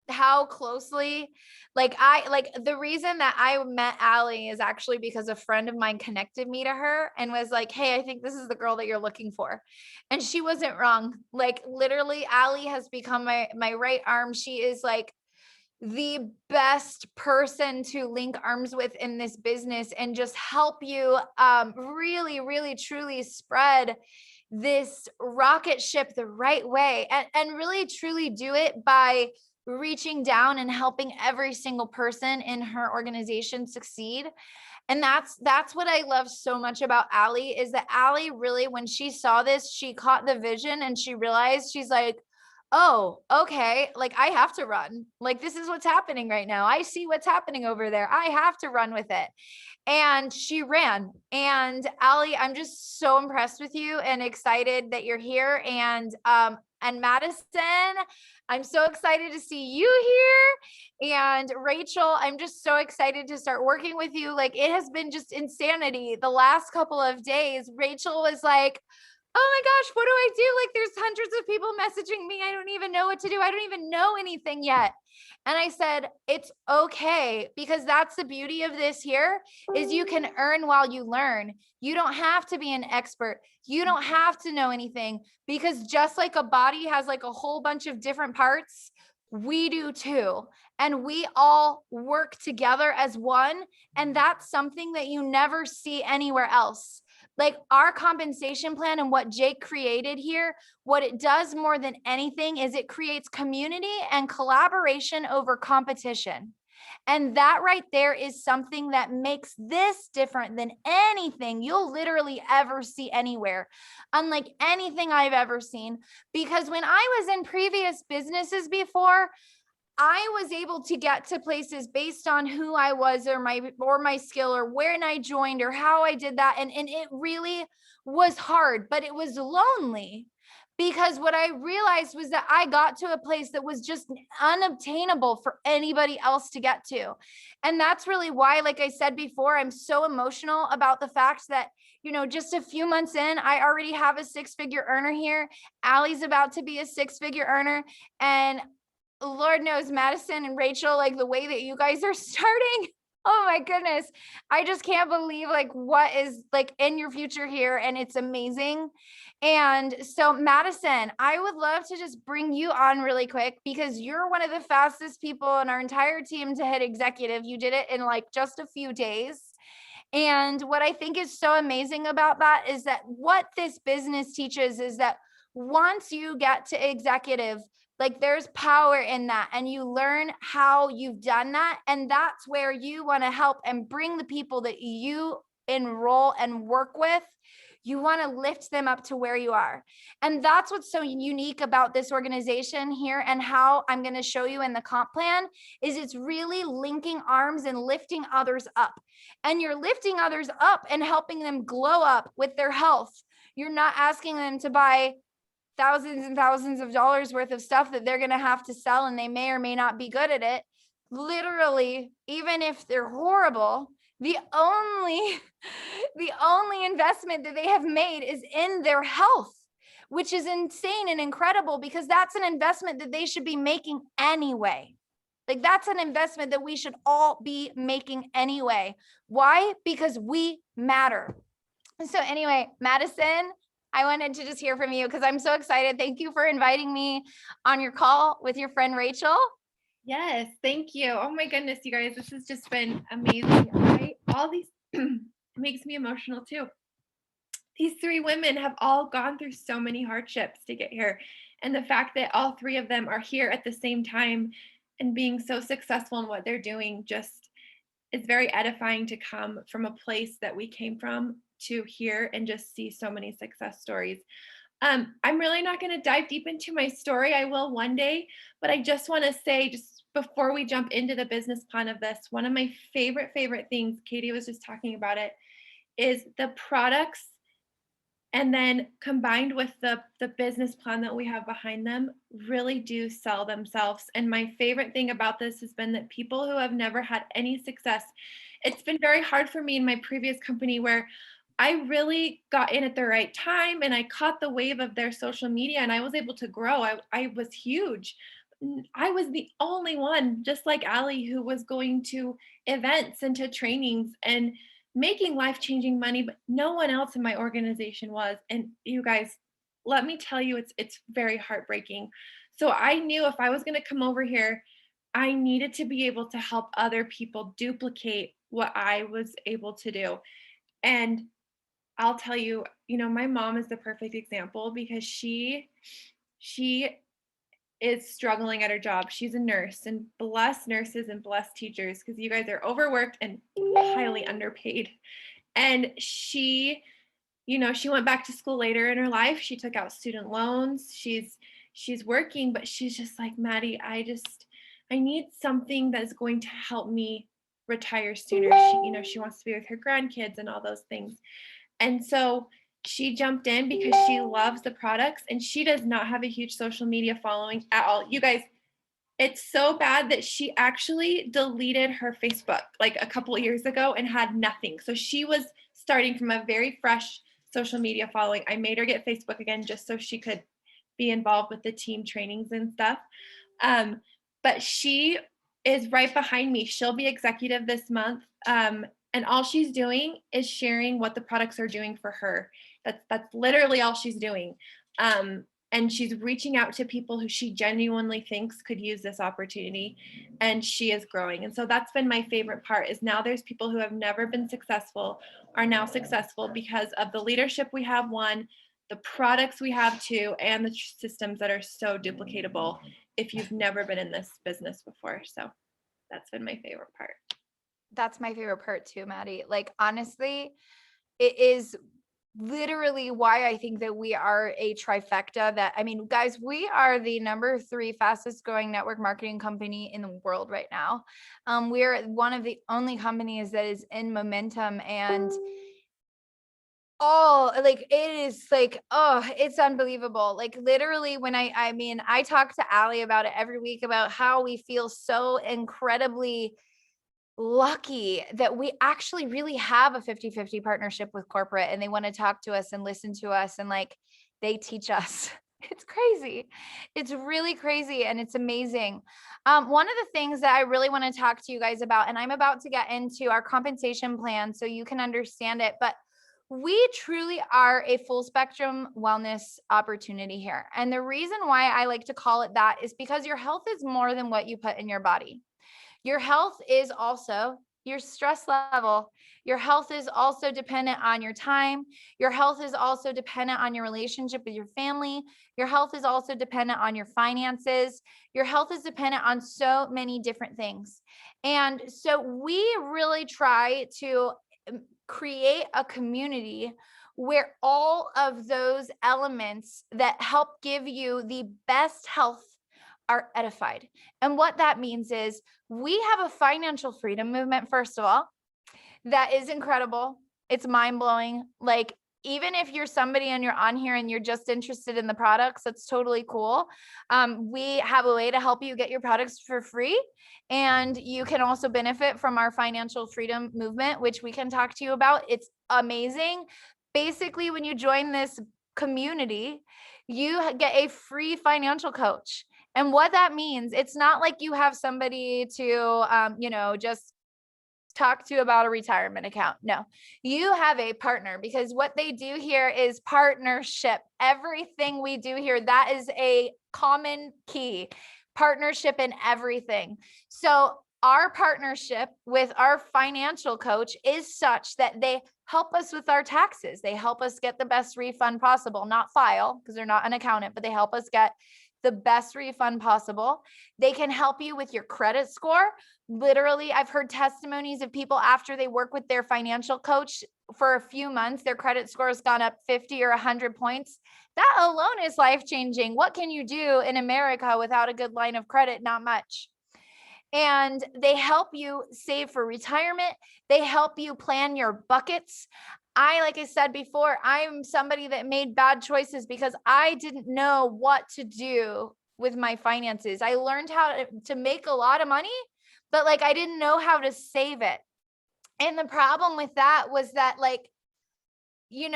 how closely the reason that I met Allie is actually because a friend of mine connected me to her and was like, hey, I think this is the girl that you're looking for. And she wasn't wrong. Like, literally, Allie has become my right arm. She is like the best person to link arms with in this business and just help you really, really, truly spread this rocket ship the right way, and really, truly do it by reaching down and helping every single person in her organization succeed. And that's what I love so much about Allie, is that Allie really, when she saw this, she caught the vision and she realized, she's like, oh, okay, like I have to run. Like this is what's happening right now. I see what's happening over there. I have to run with it. And she ran. And Allie, I'm just so impressed with you and excited that you're here. And Madison, I'm so excited to see you here. And Rachel, I'm just so excited to start working with you. Like it has been just insanity the last couple of days. Rachel was like, oh my gosh, what do I do? Like there's hundreds of people messaging me. I don't even know what to do. I don't even know anything yet. And I said, it's okay, because that's the beauty of this here is you can earn while you learn. You don't have to be an expert. You don't have to know anything, because just like a body has like a whole bunch of different parts, we do too. And we all work together as one. And that's something that you never see anywhere else. Like our compensation plan and what Jake created here, what it does more than anything is it creates community and collaboration over competition. And that right there is something that makes this different than anything you'll literally ever see anywhere, unlike anything I've ever seen. Because when I was in previous businesses before, I was able to get to places based on who I was or my skill or when I joined or how I did that. And it really was hard, but it was lonely, because what I realized was that I got to a place that was just unobtainable for anybody else to get to. And that's really why, like I said before, I'm so emotional about the fact that, you know, just a few months in, I already have a six-figure earner here. Allie's about to be a six-figure earner. And Lord knows, Madison and Rachel, like the way that you guys are starting, oh my goodness, I just can't believe like what is like in your future here, and it's amazing. And so Madison, I would love to just bring you on really quick, because you're one of the fastest people in our entire team to hit executive. You did it in like just a few days. And what I think is so amazing about that is that what this business teaches is that once you get to executive, like there's power in that, and you learn how you've done that. And that's where you want to help and bring the people that you enroll and work with. You want to lift them up to where you are. And that's what's so unique about this organization here, and how I'm going to show you in the comp plan is it's really linking arms and lifting others up. And you're lifting others up and helping them glow up with their health. You're not asking them to buy thousands and thousands of dollars worth of stuff that they're going to have to sell, and they may or may not be good at it. Literally, even if they're horrible, the only investment that they have made is in their health, which is insane and incredible, because that's an investment that they should be making anyway. Like that's an investment that we should all be making anyway. Why? Because we matter. So anyway, Madison, I wanted to just hear from you because I'm so excited. Thank you for inviting me on your call with your friend Rachel. Yes, thank you. Oh my goodness, you guys, this has just been amazing. All these makes me emotional too. These three women have all gone through so many hardships to get here. And the fact that all three of them are here at the same time and being so successful in what they're doing just is very edifying to come from a place that we came from to here and just see so many success stories. I'm really not going to dive deep into my story. I will one day, but I just want to say, just before we jump into the business plan of this, one of my favorite things, Katie was just talking about it, is the products, and then combined with the business plan that we have behind them really do sell themselves. And my favorite thing about this has been that people who have never had any success, it's been very hard for me in my previous company where I really got in at the right time and I caught the wave of their social media and I was able to grow. I was huge. I was the only one, just like Allie, who was going to events and to trainings and making life-changing money, but no one else in my organization was. And you guys, let me tell you, it's very heartbreaking. So I knew if I was going to come over here, I needed to be able to help other people duplicate what I was able to do. And I'll tell you, my mom is the perfect example because she is struggling at her job. She's a nurse, and bless nurses and bless teachers because you guys are overworked and highly underpaid. And she went back to school later in her life. She took out student loans. She's, she's working, but she's just like, Maddie, I need something that's going to help me retire sooner. She wants to be with her grandkids and all those things. And so she jumped in because she loves the products, and she does not have a huge social media following at all. You guys, it's so bad that she actually deleted her Facebook like a couple of years ago and had nothing. So she was starting from a very fresh social media following. I made her get Facebook again just so she could be involved with the team trainings and stuff. But she is right behind me. She'll be executive this month. And all she's doing is sharing what the products are doing for her. That's literally all she's doing. And she's reaching out to people who she genuinely thinks could use this opportunity, and she is growing. And so that's been my favorite part, is now there's people who have never been successful are now successful because of the leadership we have, one, the products we have, two, and the systems that are so duplicatable if you've never been in this business before. So that's been my favorite part. That's my favorite part too, Maddie. Like, honestly, it is literally why I think that we are a trifecta. That, I mean, guys, we are the number 3 fastest growing network marketing company in the world right now. We're one of the only companies that is in momentum, and like, it is like, oh, it's unbelievable. Like, literally, when I mean, I talk to Allie about it every week about how we feel so incredibly lucky that we actually really have a 50-50 partnership with corporate, and they want to talk to us and listen to us, and like, they teach us. It's crazy. It's really crazy, and it's amazing. One of the things that I really want to talk to you guys about, and I'm about to get into our compensation plan so you can understand it, but we truly are a full spectrum wellness opportunity here. And the reason why I like to call it that is because your health is more than what you put in your body. Your health is also your stress level. Your health is also dependent on your time. Your health is also dependent on your relationship with your family. Your health is also dependent on your finances. Your health is dependent on so many different things. And so we really try to create a community where all of those elements that help give you the best health are edified. And what that means is we have a financial freedom movement, first of all, that is incredible. It's mind blowing. Like, even if you're somebody and you're on here and you're just interested in the products, that's totally cool. We have a way to help you get your products for free. And you can also benefit from our financial freedom movement, which we can talk to you about. It's amazing. Basically, when you join this community, you get a free financial coach. And what that means, it's not like you have somebody to, just talk to about a retirement account. No, you have a partner, because what they do here is partnership. Everything we do here, that is a common key, partnership in everything. So our partnership with our financial coach is such that they help us with our taxes. They help us get the best refund possible, not file, because they're not an accountant, but they help us get the best refund possible. They can help you with your credit score. Literally, I've heard testimonies of people after they work with their financial coach for a few months, their credit score has gone up 50 or 100 points. That alone is life-changing. What can you do in America without a good line of credit? Not much. And they help you save for retirement. They help you plan your buckets. Like I said before, I'm somebody that made bad choices because I didn't know what to do with my finances. I learned how to make a lot of money, but like, I didn't know how to save it. And the problem with that was that, like, you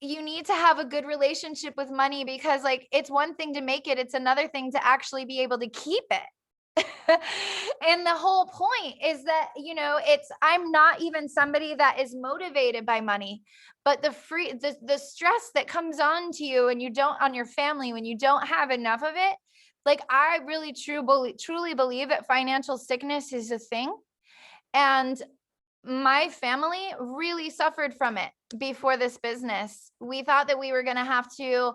need to have a good relationship with money, because like, it's one thing to make it, it's another thing to actually be able to keep it. And the whole point is that, I'm not even somebody that is motivated by money, but the stress that comes on to you and on your family, when you don't have enough of it. Like, I really truly believe that financial sickness is a thing. And my family really suffered from it before this business. We thought that we were going to have to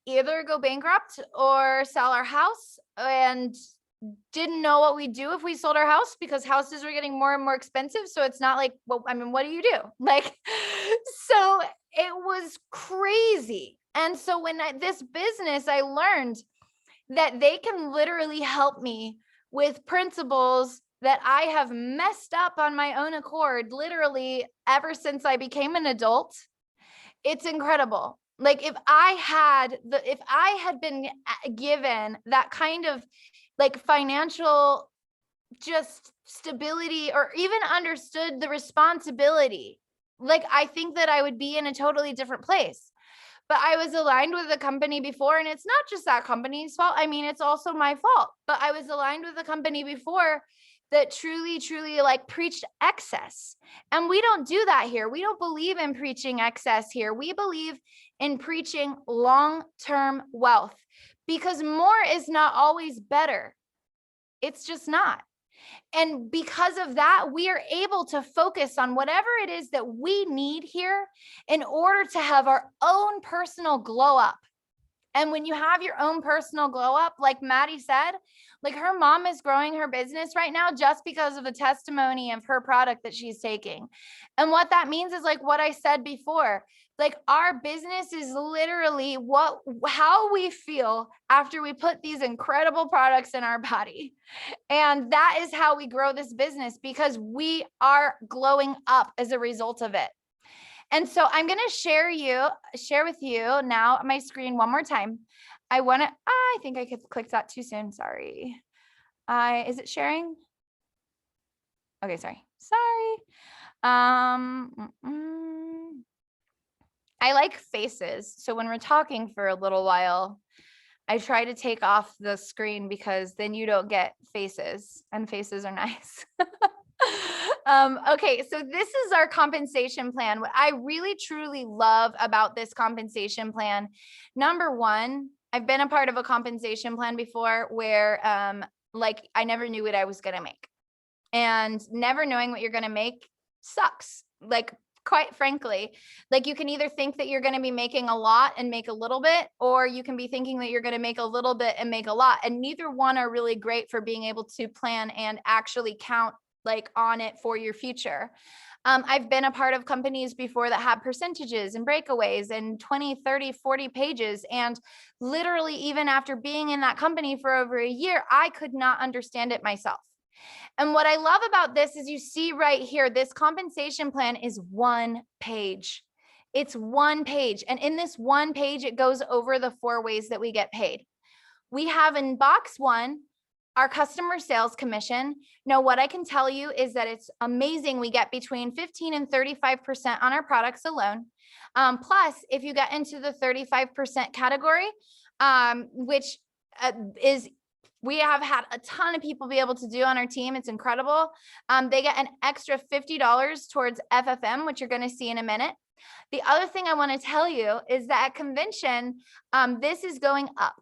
either go bankrupt or sell our house, and didn't know what we'd do if we sold our house, because houses were getting more and more expensive. So it's not like, well, I mean, what do you do? Like, so it was crazy. And so when this business, I learned that they can literally help me with principles that I have messed up on my own accord, literally ever since I became an adult. It's incredible. Like if I had been given that kind of like financial just stability, or even understood the responsibility, like I think that I would be in a totally different place. But I was aligned with a company before, and it's not just that company's fault. I mean, it's also my fault. But I was aligned with a company before that truly, truly like preached excess. And we don't do that here. We don't believe in preaching excess here. We believe in preaching long-term wealth, because more is not always better. It's just not. And because of that, we are able to focus on whatever it is that we need here in order to have our own personal glow up. And when you have your own personal glow up, like Maddie said, like her mom is growing her business right now just because of the testimony of her product that she's taking. And what that means is like what I said before, like our business is literally how we feel after we put these incredible products in our body. And that is how we grow this business, because we are glowing up as a result of it. And so I'm going to share with you now my screen one more time. I think I clicked that too soon. Sorry. Is it sharing? Okay, sorry. I like faces. So when we're talking for a little while, I try to take off the screen because then you don't get faces, and faces are nice. Okay, so this is our compensation plan. What I really truly love about this compensation plan, number one, I've been a part of a compensation plan before where like I never knew what I was going to make, and never knowing what you're going to make sucks. Like quite frankly, like you can either think that you're going to be making a lot and make a little bit, or you can be thinking that you're going to make a little bit and make a lot. And neither one are really great for being able to plan and actually count like on it for your future. I've been a part of companies before that had percentages and breakaways and 20, 30, 40 pages. And literally, even after being in that company for over a year, I could not understand it myself. And what I love about this is you see right here, this compensation plan is 1 page. It's 1 page. And in this 1 page, it goes over the 4 ways that we get paid. We have in box 1, our customer sales commission. Now, what I can tell you is that it's amazing. We get between 15 and 35% on our products alone. Plus, if you get into the 35% category, which is we have had a ton of people be able to do on our team. It's incredible. They get an extra $50 towards FFM, which you're going to see in a minute. The other thing I want to tell you is that at convention, this is going up,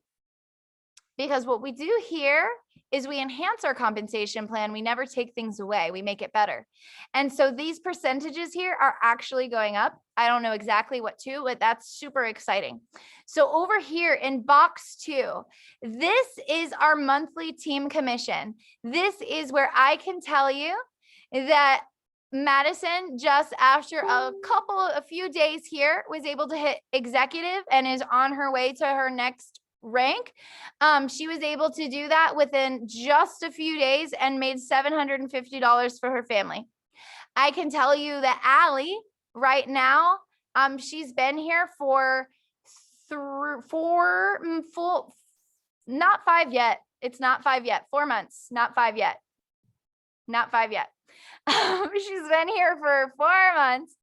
because what we do here is we enhance our compensation plan. We never take things away. We make it better. And so these percentages here are actually going up. I don't know exactly what to, but that's super exciting. So over here in box 2, this is our monthly team commission. This is where I can tell you that Madison, just after a few days here, was able to hit executive and is on her way to her next rank. She was able to do that within just a few days and made $750 for her family. I can tell you that Allie right now, she's been here for 4 not 5 yet. It's not 5 yet. 4 months, not 5 yet. Not 5 yet. She's been here for 4 months,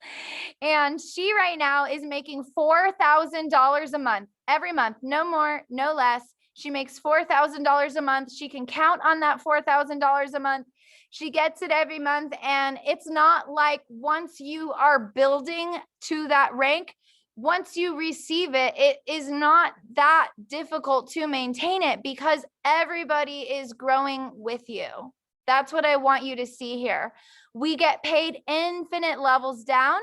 and she right now is making $4,000 a month, every month, no more, no less. She makes $4,000 a month. She can count on that $4,000 a month. She gets it every month. And it's not like once you are building to that rank, once you receive it, it is not that difficult to maintain it, because everybody is growing with you. That's what I want you to see here. We get paid infinite levels down,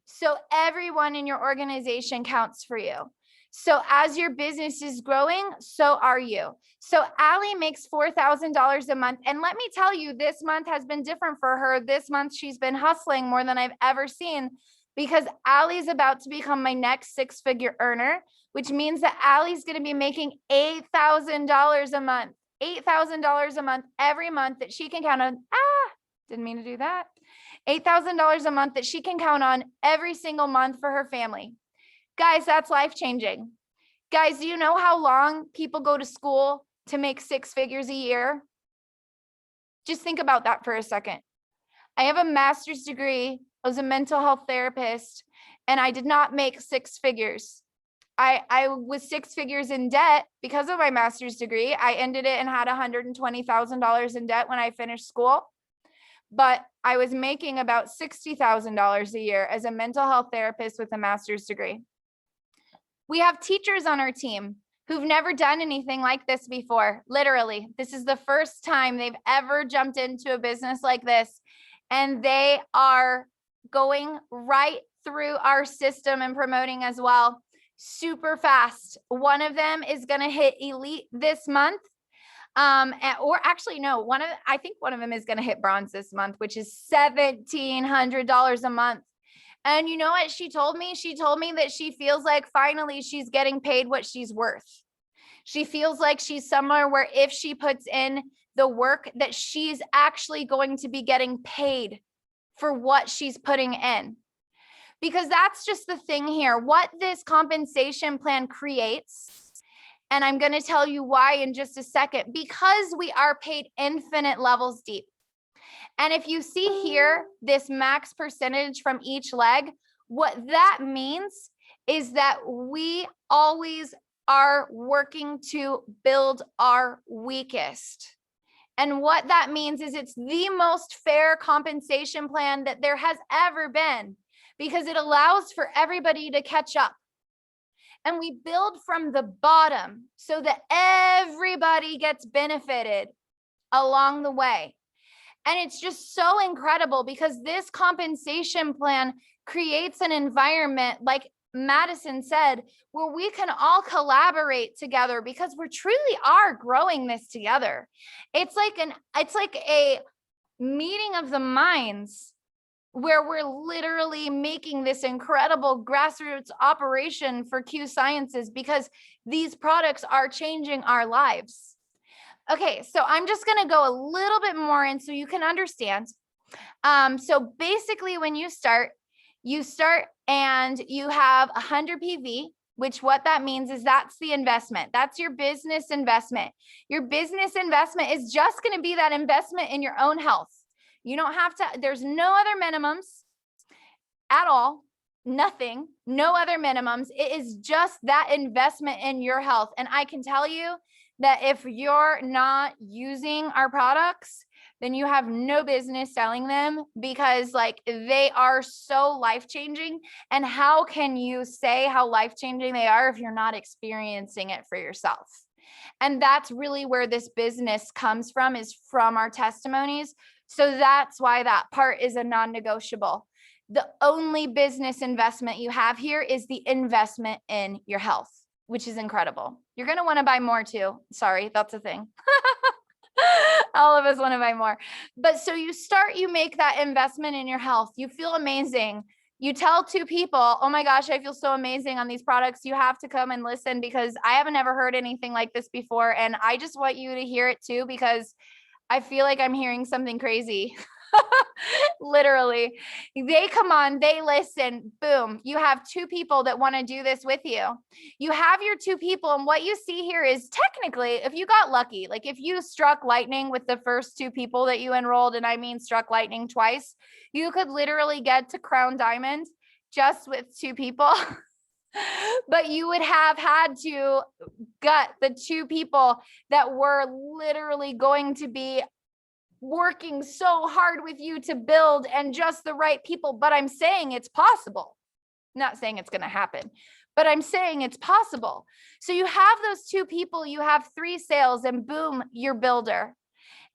so everyone in your organization counts for you. So as your business is growing, so are you. So Allie makes $4,000 a month. And let me tell you, this month has been different for her. This month, she's been hustling more than I've ever seen, because Allie's about to become my next 6-figure earner, which means that Allie's going to be making $8,000 a month, $8,000 a month every month that she can count on. Didn't mean to do that. $8,000 a month that she can count on every single month for her family. Guys, that's life-changing. Guys, do you know how long people go to school to make 6 figures a year? Just think about that for a second. I have a master's degree. I was a mental health therapist, and I did not make 6 figures. I was 6 figures in debt because of my master's degree. I ended it and had $120,000 in debt when I finished school. But I was making about $60,000 a year as a mental health therapist with a master's degree. We have teachers on our team who've never done anything like this before. Literally, this is the first time they've ever jumped into a business like this. And they are going right through our system and promoting as well, super fast. One of them is going to hit elite this month. Or actually, no, I think one of them is going to hit bronze this month, which is $1,700 a month. And you know what she told me? She told me that she feels like finally she's getting paid what she's worth. She feels like she's somewhere where if she puts in the work that she's actually going to be getting paid for what she's putting in. Because that's just the thing here. What this compensation plan creates, and I'm going to tell you why in just a second, because we are paid infinite levels deep. And if you see here, this max percentage from each leg, what that means is that we always are working to build our weakest. And what that means is it's the most fair compensation plan that there has ever been, because it allows for everybody to catch up. And we build from the bottom so that everybody gets benefited along the way. And it's just so incredible because this compensation plan creates an environment, like Madison said, where we can all collaborate together because we truly are growing this together. It's like a meeting of the minds where we're literally making this incredible grassroots operation for Q Sciences because these products are changing our lives. Okay, so I'm just going to go a little bit more in so you can understand. So basically when you start and you have 100 PV, which what that means is that's the investment. That's your business investment. Your business investment is just going to be that investment in your own health. You don't have to, there's no other minimums at all. Nothing, no other minimums. It is just that investment in your health. And I can tell you that if you're not using our products, then you have no business selling them because like they are so life-changing. And how can you say how life-changing they are if you're not experiencing it for yourself? And that's really where this business comes from, is from our testimonies. So that's why that part is a non-negotiable. The only business investment you have here is the investment in your health, which is incredible. You're going to want to buy more too. Sorry, that's a thing. All of us want to buy more. But so you make that investment in your health. You feel amazing. You tell 2 people, oh my gosh, I feel so amazing on these products. You have to come and listen because I haven't ever heard anything like this before. And I just want you to hear it too, because I feel like I'm hearing something crazy. Literally, they come on, they listen, boom. You have 2 people that want to do this with you. You have your 2 people. And what you see here is technically, if you got lucky, like if you struck lightning with the first 2 people that you enrolled, and I mean struck lightning twice, you could literally get to Crown Diamond just with 2 people. But you would have had to gut the 2 people that were literally going to be working so hard with you to build, and just the right people. But I'm saying it's possible. Not saying it's going to happen, but I'm saying it's possible. So you have those 2 people, you have 3 sales, and boom, you're builder.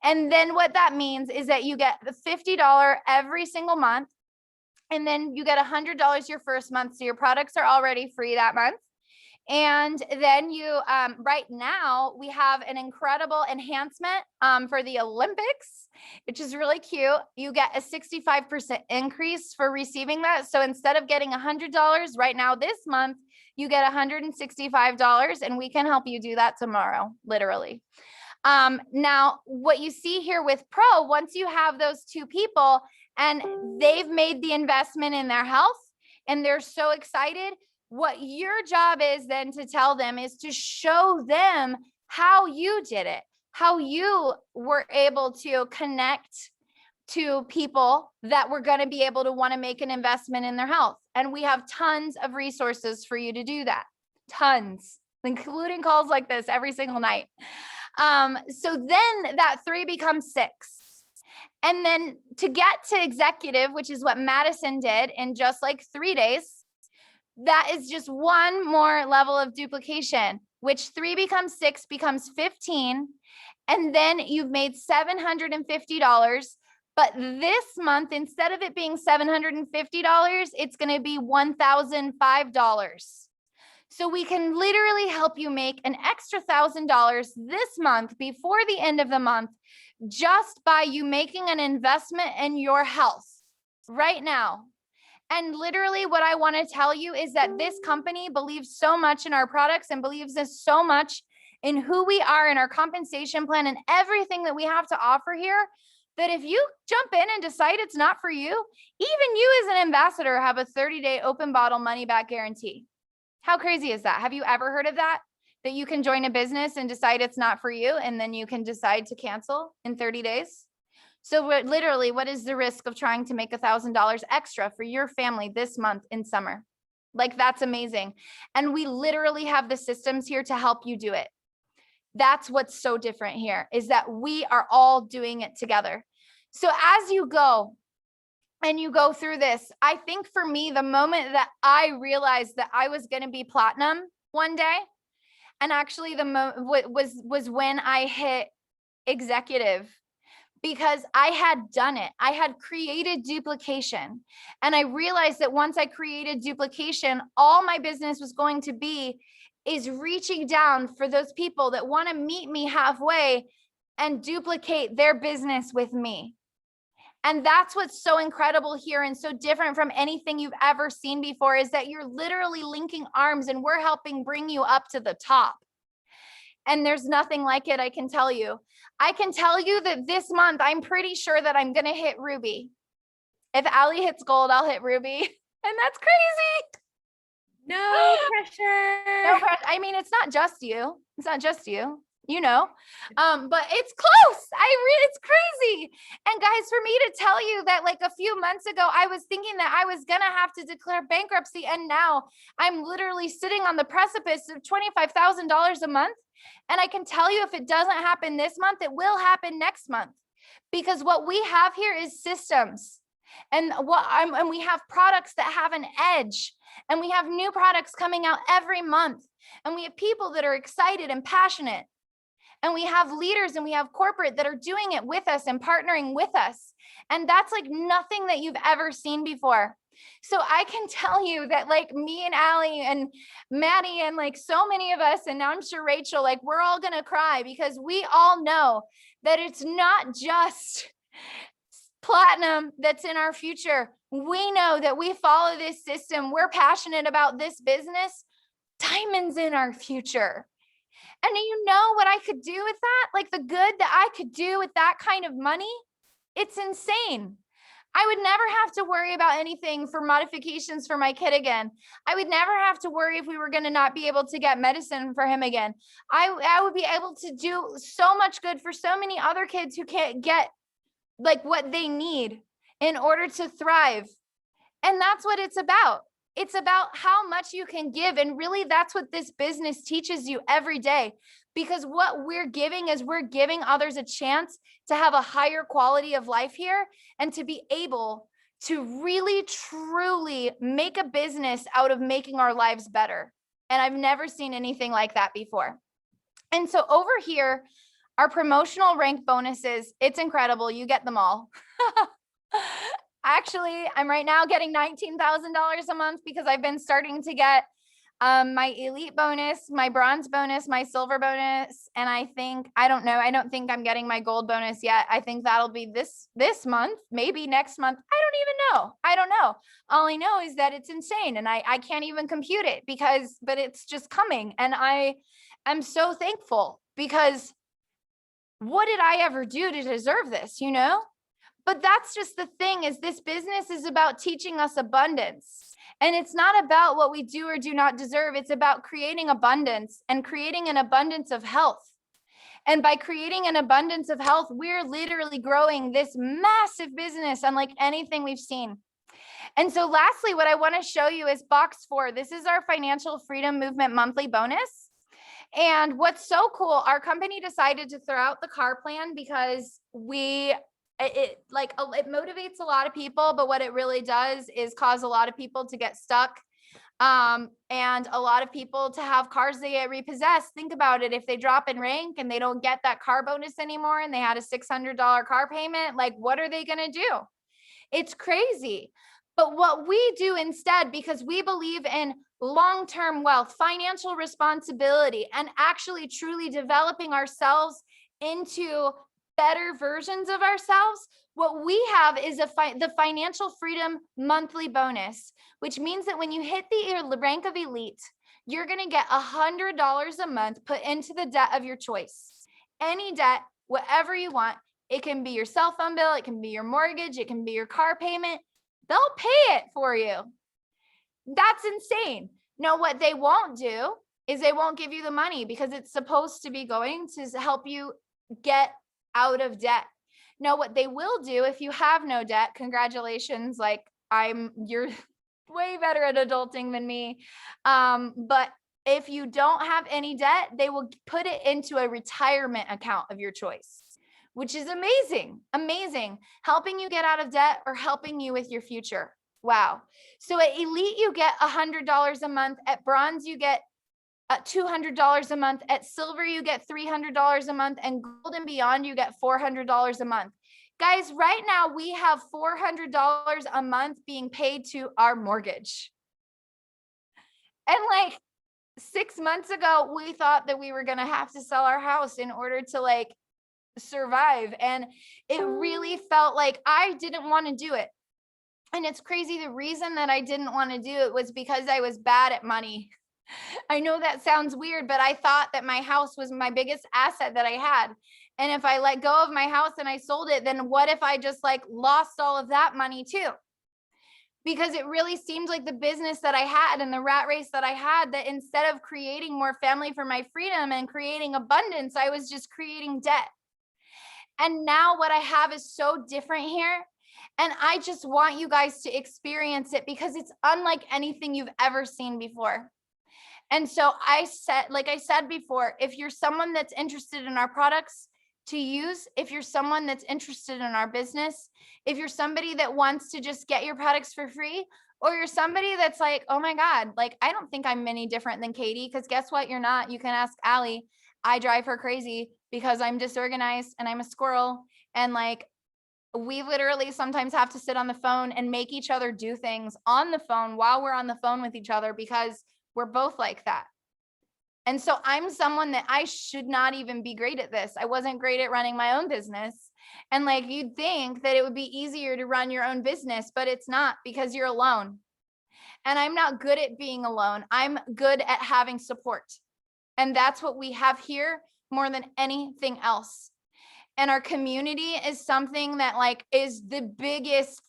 And then what that means is that you get the $50 every single month. And then you get $100 your first month. So your products are already free that month. And then you, right now, we have an incredible enhancement for the Olympics, which is really cute. You get a 65% increase for receiving that. So instead of getting $100 right now this month, you get $165, and we can help you do that tomorrow, literally. Now, what you see here with Pro, once you have those two people and they've made the investment in their health and they're so excited, what your job is then to tell them is to show them how you did it, how you were able to connect to people that were going to be able to want to make an investment in their health. And we have tons of resources for you to do that. Tons, including calls like this every single night. So then that 3 becomes 6. And then to get to executive, which is what Madison did in just like 3 days, that is just one more level of duplication, which 3 becomes 6 becomes 15. And then you've made $750. But this month, instead of it being $750, it's going to be $1,005. So we can literally help you make an extra $1,000 this month before the end of the month, just by you making an investment in your health right now. And literally what I want to tell you is that this company believes so much in our products and believes this so much in who we are and our compensation plan and everything that we have to offer here, that if you jump in and decide it's not for you, even you as an ambassador have a 30-day open bottle money back guarantee. How crazy is that? Have you ever heard of that? That you can join a business and decide it's not for you, and then you can decide to cancel in 30 days? So literally, what is the risk of trying to make $1,000 extra for your family this month in summer? Like, that's amazing. And we literally have the systems here to help you do it. That's what's so different here, is that we are all doing it together. So as you go and you go through this, I think for me, the moment that I realized that I was going to be platinum one day, and actually was when I hit executive, because I had done it. I had created duplication. And I realized that once I created duplication, all my business was going to be is reaching down for those people that want to meet me halfway and duplicate their business with me. And that's what's so incredible here and so different from anything you've ever seen before, is that you're literally linking arms and we're helping bring you up to the top. And there's nothing like it, I can tell you. I can tell you that this month, I'm pretty sure that I'm going to hit Ruby. If Allie hits gold, I'll hit Ruby. And that's crazy. No pressure. No pressure. I mean, it's not just you. It's not just you, you know, but it's close. It's crazy. And guys, for me to tell you that like a few months ago, I was thinking that I was going to have to declare bankruptcy. And now I'm literally sitting on the precipice of $25,000 a month. And I can tell you, if it doesn't happen this month, it will happen next month, because what we have here is systems, and we have products that have an edge, and we have new products coming out every month, and we have people that are excited and passionate, and we have leaders and we have corporate that are doing it with us and partnering with us. And that's like nothing that you've ever seen before. So I can tell you that like me and Allie and Maddie and like so many of us, and now I'm sure Rachel, like we're all going to cry, because we all know that it's not just platinum that's in our future. We know that we follow this system. We're passionate about this business. Diamonds in our future. And you know what I could do with that? Like the good that I could do with that kind of money, it's insane. I would never have to worry about anything for modifications for my kid again. I would never have to worry if we were going to not be able to get medicine for him again. I would be able to do so much good for so many other kids who can't get like what they need in order to thrive. And that's what it's about. It's about how much you can give. And really, that's what this business teaches you every day. Because what we're giving is we're giving others a chance to have a higher quality of life here and to be able to really, truly make a business out of making our lives better. And I've never seen anything like that before. And so over here, our promotional rank bonuses, it's incredible. You get them all. Actually, I'm right now getting $19,000 a month because I've been starting to get my elite bonus, my bronze bonus, my silver bonus, and I don't know. I don't think I'm getting my gold bonus yet. I think that'll be this month, maybe next month. I don't even know. I don't know. All I know is that it's insane, and I can't even compute it but it's just coming, and I am so thankful because what did I ever do to deserve this, you know? But that's just the thing, is this business is about teaching us abundance. And it's not about what we do or do not deserve. It's about creating abundance and creating an abundance of health. And by creating an abundance of health, we're literally growing this massive business unlike anything we've seen. And so lastly, what I want to show you is box 4. This is our Financial Freedom Movement monthly bonus. And what's so cool, our company decided to throw out the car plan because it motivates a lot of people, but what it really does is cause a lot of people to get stuck. And a lot of people to have cars they get repossessed. Think about it. If they drop in rank and they don't get that car bonus anymore and they had a $600 car payment, like what are they going to do? It's crazy. But what we do instead, because we believe in long-term wealth, financial responsibility, and actually truly developing ourselves into better versions of ourselves, what we have is the Financial Freedom monthly bonus, which means that when you hit the rank of elite, you're going to get $100 a month put into the debt of your choice. Any debt, whatever you want. It can be your cell phone bill, it can be your mortgage, it can be your car payment. They'll pay it for you. That's insane. Now, what they won't do is they won't give you the money because it's supposed to be going to help you get out of debt. Now, what they will do if you have no debt, congratulations, like you're way better at adulting than me. But if you don't have any debt, they will put it into a retirement account of your choice, which is amazing, amazing. Helping you get out of debt or helping you with your future. Wow. So at elite, you get $100 a month. At bronze, you get $200 a month. At silver, you get $300 a month, and gold and beyond, you get $400 a month. Guys, right now we have $400 a month being paid to our mortgage. And like 6 months ago, we thought that we were going to have to sell our house in order to like survive. And it really felt like I didn't want to do it. And it's crazy. The reason that I didn't want to do it was because I was bad at money. I know that sounds weird, but I thought that my house was my biggest asset that I had. And if I let go of my house and I sold it, then what if I just like lost all of that money too? Because it really seemed like the business that I had and the rat race that I had, that instead of creating more family for my freedom and creating abundance, I was just creating debt. And now what I have is so different here. And I just want you guys to experience it because it's unlike anything you've ever seen before. And so like I said before, if you're someone that's interested in our products to use, if you're someone that's interested in our business, if you're somebody that wants to just get your products for free, or you're somebody that's like, oh my God, like, I don't think I'm any different than Katie, because guess what? You're not. You can ask Allie. I drive her crazy because I'm disorganized and I'm a squirrel. And like, we literally sometimes have to sit on the phone and make each other do things on the phone while we're on the phone with each other because we're both like that. And so I'm someone that I should not even be great at this. I wasn't great at running my own business. And like, you'd think that it would be easier to run your own business, but it's not, because you're alone. And I'm not good at being alone. I'm good at having support. And that's what we have here more than anything else. And our community is something that like is the biggest,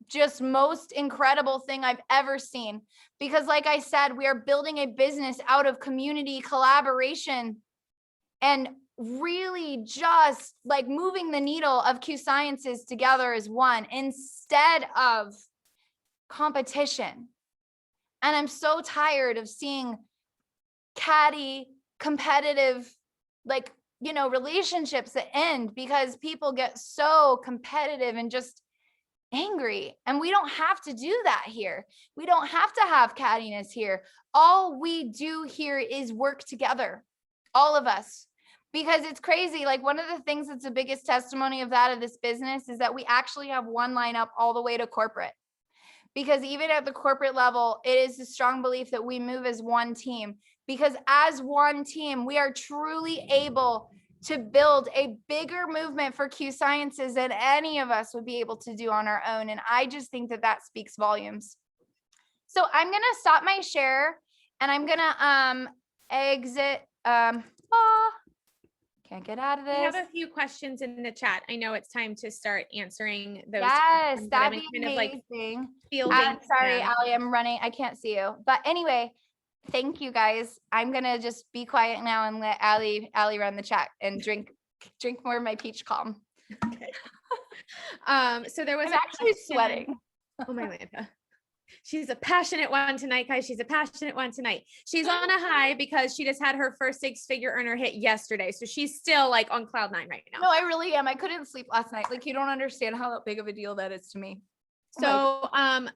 just most incredible thing I've ever seen. Because like I said, we are building a business out of community collaboration and really just like moving the needle of Q Sciences together as one instead of competition. And I'm so tired of seeing catty, competitive, like, you know, relationships that end because people get so competitive and just angry. And we don't have to do that here. We don't have to have cattiness here. All we do here is work together, all of us, because it's crazy. Like, one of the things that's the biggest testimony of that, of this business, is that we actually have one line up all the way to corporate. because even at the corporate level, it is a strong belief that we move as one team, because as one team, we are truly able to build a bigger movement for Q Sciences than any of us would be able to do on our own. And I just think that that speaks volumes. So I'm going to stop my share and I'm going to exit. Can't get out of We have this. a few questions in the chat. I know it's time to start answering those. Yes, questions that I've that'd been be kind of like amazing. fielding. Sorry, them. Allie, I'm running. I can't see you. But anyway, thank you guys. I'm gonna just be quiet now and let Allie run the chat and drink more of my peach calm. So there was I'm a actually question- sweating. Oh my Lanta. She's a passionate one tonight, guys. She's a passionate one tonight. She's on a high because she just had her first 6-figure earner hit yesterday. So she's still like on cloud 9 right now. No, I really am. I couldn't sleep last night. Like, you don't understand how big of a deal that is to me. So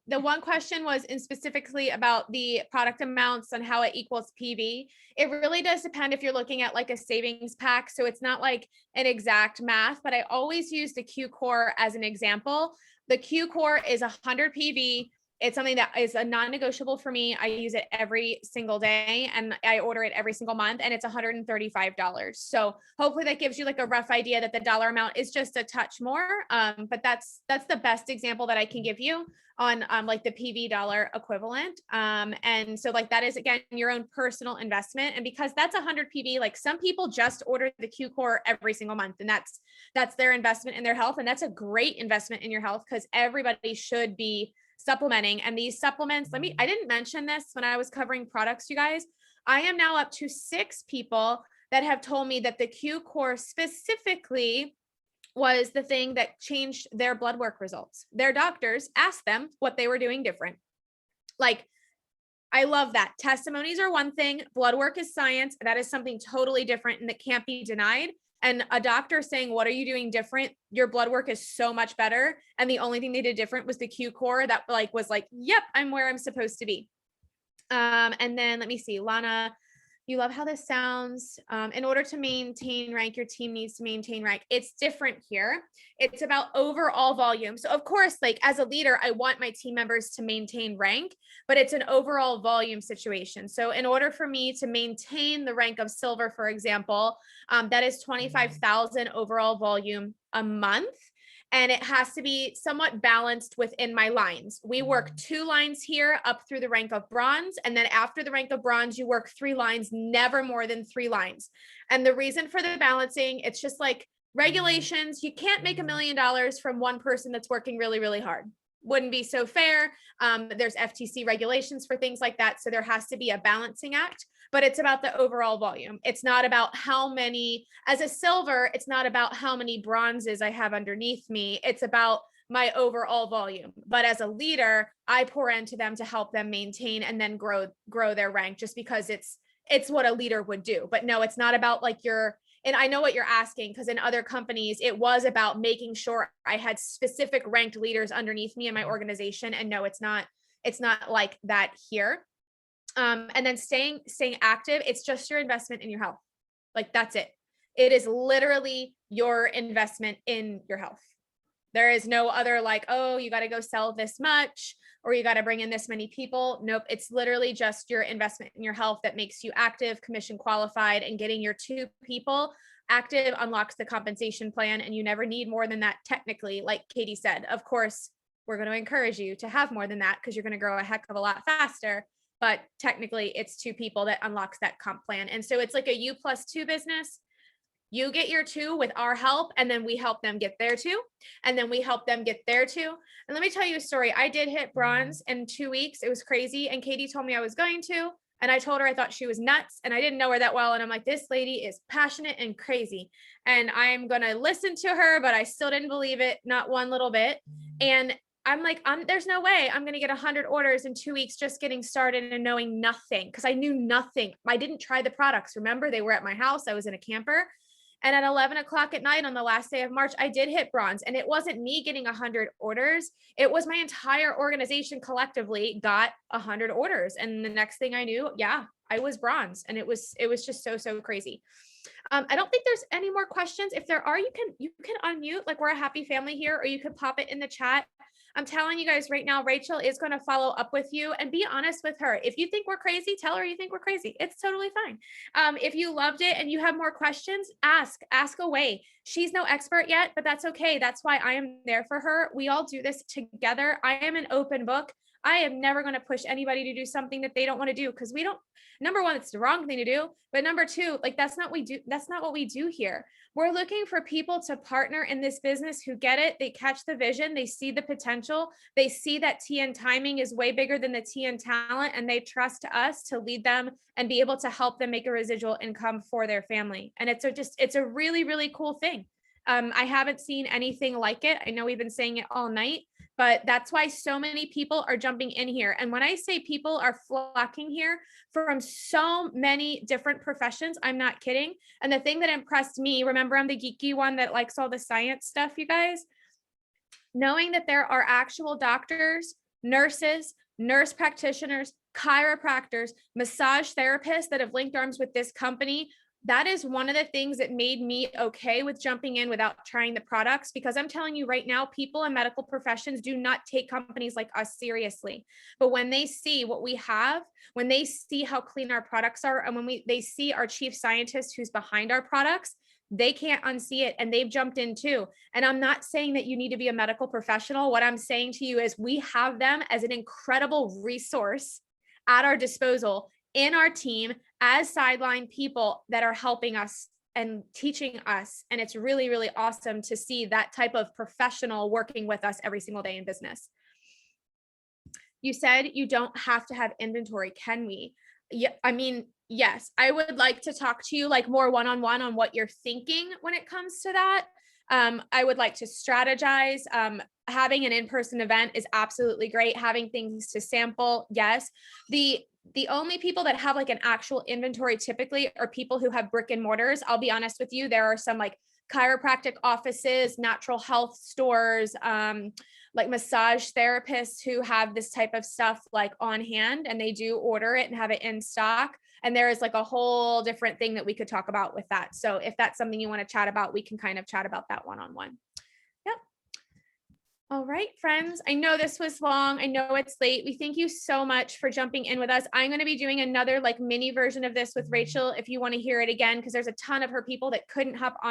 the one question was in specifically about the product amounts and how it equals PV. It really does depend if you're looking at like a savings pack. So it's not like an exact math, but I always use the Q Core as an example. The Q Core is 100 PV. It's something that is a non-negotiable for me. I use it every single day and I order it every single month and it's $135. So hopefully that gives you like a rough idea that the dollar amount is just a touch more. But that's the best example that I can give you on like the PV dollar equivalent. And so like that is again, your own personal investment. And because that's 100 PV, like some people just order the Q Core every single month and that's their investment in their health. And that's a great investment in your health because everybody should be supplementing. And these supplements, I didn't mention this when I was covering products, you guys. I am now up to 6 people that have told me that the Q Core specifically was the thing that changed their blood work results. Their doctors asked them what they were doing different. Like, I love that. Testimonies are one thing, blood work is science. That is something totally different and that can't be denied. And a doctor saying, what are you doing different? Your blood work is so much better. And the only thing they did different was the Q Core that was like, yep, I'm where I'm supposed to be. And then let me see, Lana, you love how this sounds. In order to maintain rank, your team needs to maintain rank. It's different here. It's about overall volume. So of course, like as a leader, I want my team members to maintain rank, but it's an overall volume situation. So in order for me to maintain the rank of silver, for example, that is 25,000 overall volume a month. And it has to be somewhat balanced within my lines. We work 2 lines here up through the rank of bronze. And then after the rank of bronze, you work 3 lines, never more than 3 lines. And the reason for the balancing, it's just like regulations. You can't make $1 million from one person that's working really, really hard. Wouldn't be so fair. There's FTC regulations for things like that. So there has to be a balancing act, but it's about the overall volume. It's not about how many, as a silver, it's not about how many bronzes I have underneath me. It's about my overall volume. But as a leader, I pour into them to help them maintain and then grow their rank just because it's what a leader would do. But no, it's not about like and I know what you're asking, because in other companies, it was about making sure I had specific ranked leaders underneath me in my organization. And no, it's not like that here. And then staying active, it's just your investment in your health. Like that's it. It is literally your investment in your health. There is no other like, oh, you got to go sell this much or you got to bring in this many people. Nope. It's literally just your investment in your health that makes you active, commission qualified, and getting your 2 people active unlocks the compensation plan. And you never need more than that technically, like Katie said. Of course, we're going to encourage you to have more than that because you're going to grow a heck of a lot faster. But technically it's 2 people that unlocks that comp plan. And so it's like a U+2 business. You get your 2 with our help, and then we help them get their 2, and then we help them get their 2. And let me tell you a story. I did hit bronze in 2 weeks. It was crazy. And Katie told me I was going to, and I told her I thought she was nuts, and I didn't know her that well. And I'm like, this lady is passionate and crazy, and I'm going to listen to her, but I still didn't believe it. Not one little bit. And I'm like, there's no way I'm going to get 100 orders in 2 weeks just getting started and knowing nothing. Cause I knew nothing. I didn't try the products. Remember, they were at my house. I was in a camper. And at 11 o'clock at night on the last day of March, I did hit bronze, and it wasn't me getting 100 orders. It was my entire organization collectively got 100 orders. And the next thing I knew, yeah, I was bronze, and it was just so crazy. I don't think there's any more questions. If there are, you can unmute, like we're a happy family here, or you could pop it in the chat. I'm telling you guys right now, Rachel is going to follow up with you and be honest with her. If you think we're crazy, tell her you think we're crazy. It's totally fine. If you loved it and you have more questions, ask away. She's no expert yet, but that's okay. That's why I am there for her. We all do this together. I am an open book. I am never going to push anybody to do something that they don't want to do, because we don't, number one, it's the wrong thing to do. But number two, like that's not what we do here. We're looking for people to partner in this business who get it. They catch the vision. They see the potential. They see that TN timing is way bigger than the TN talent, and they trust us to lead them and be able to help them make a residual income for their family. And it's a really, really cool thing. I haven't seen anything like it. I know we've been saying it all night, but that's why so many people are jumping in here. And when I say people are flocking here from so many different professions, I'm not kidding. And the thing that impressed me, remember, I'm the geeky one that likes all the science stuff, you guys, knowing that there are actual doctors, nurses, nurse practitioners, chiropractors, massage therapists that have linked arms with this company. That is one of the things that made me okay with jumping in without trying the products, because I'm telling you right now, people in medical professions do not take companies like us seriously. But when they see what we have, when they see how clean our products are, and when they see our chief scientist who's behind our products, they can't unsee it, and they've jumped in too. And I'm not saying that you need to be a medical professional. What I'm saying to you is we have them as an incredible resource at our disposal in our team as sideline people that are helping us and teaching us. And it's really, really awesome to see that type of professional working with us every single day in business. You said you don't have to have inventory. Can we? Yeah, I mean, yes, I would like to talk to you like more one-on-one on what you're thinking when it comes to that. I would like to strategize. Having an in-person event is absolutely great. Having things to sample, yes. The only people that have like an actual inventory typically are people who have brick and mortars. I'll be honest with you. There are some like chiropractic offices, natural health stores, like massage therapists who have this type of stuff like on hand, and they do order it and have it in stock. And there is like a whole different thing that we could talk about with that. So if that's something you want to chat about, we can kind of chat about that one-on-one. Yep. All right, friends. I know this was long. I know it's late. We thank you so much for jumping in with us. I'm going to be doing another like mini version of this with Rachel if you want to hear it again, because there's a ton of her people that couldn't hop on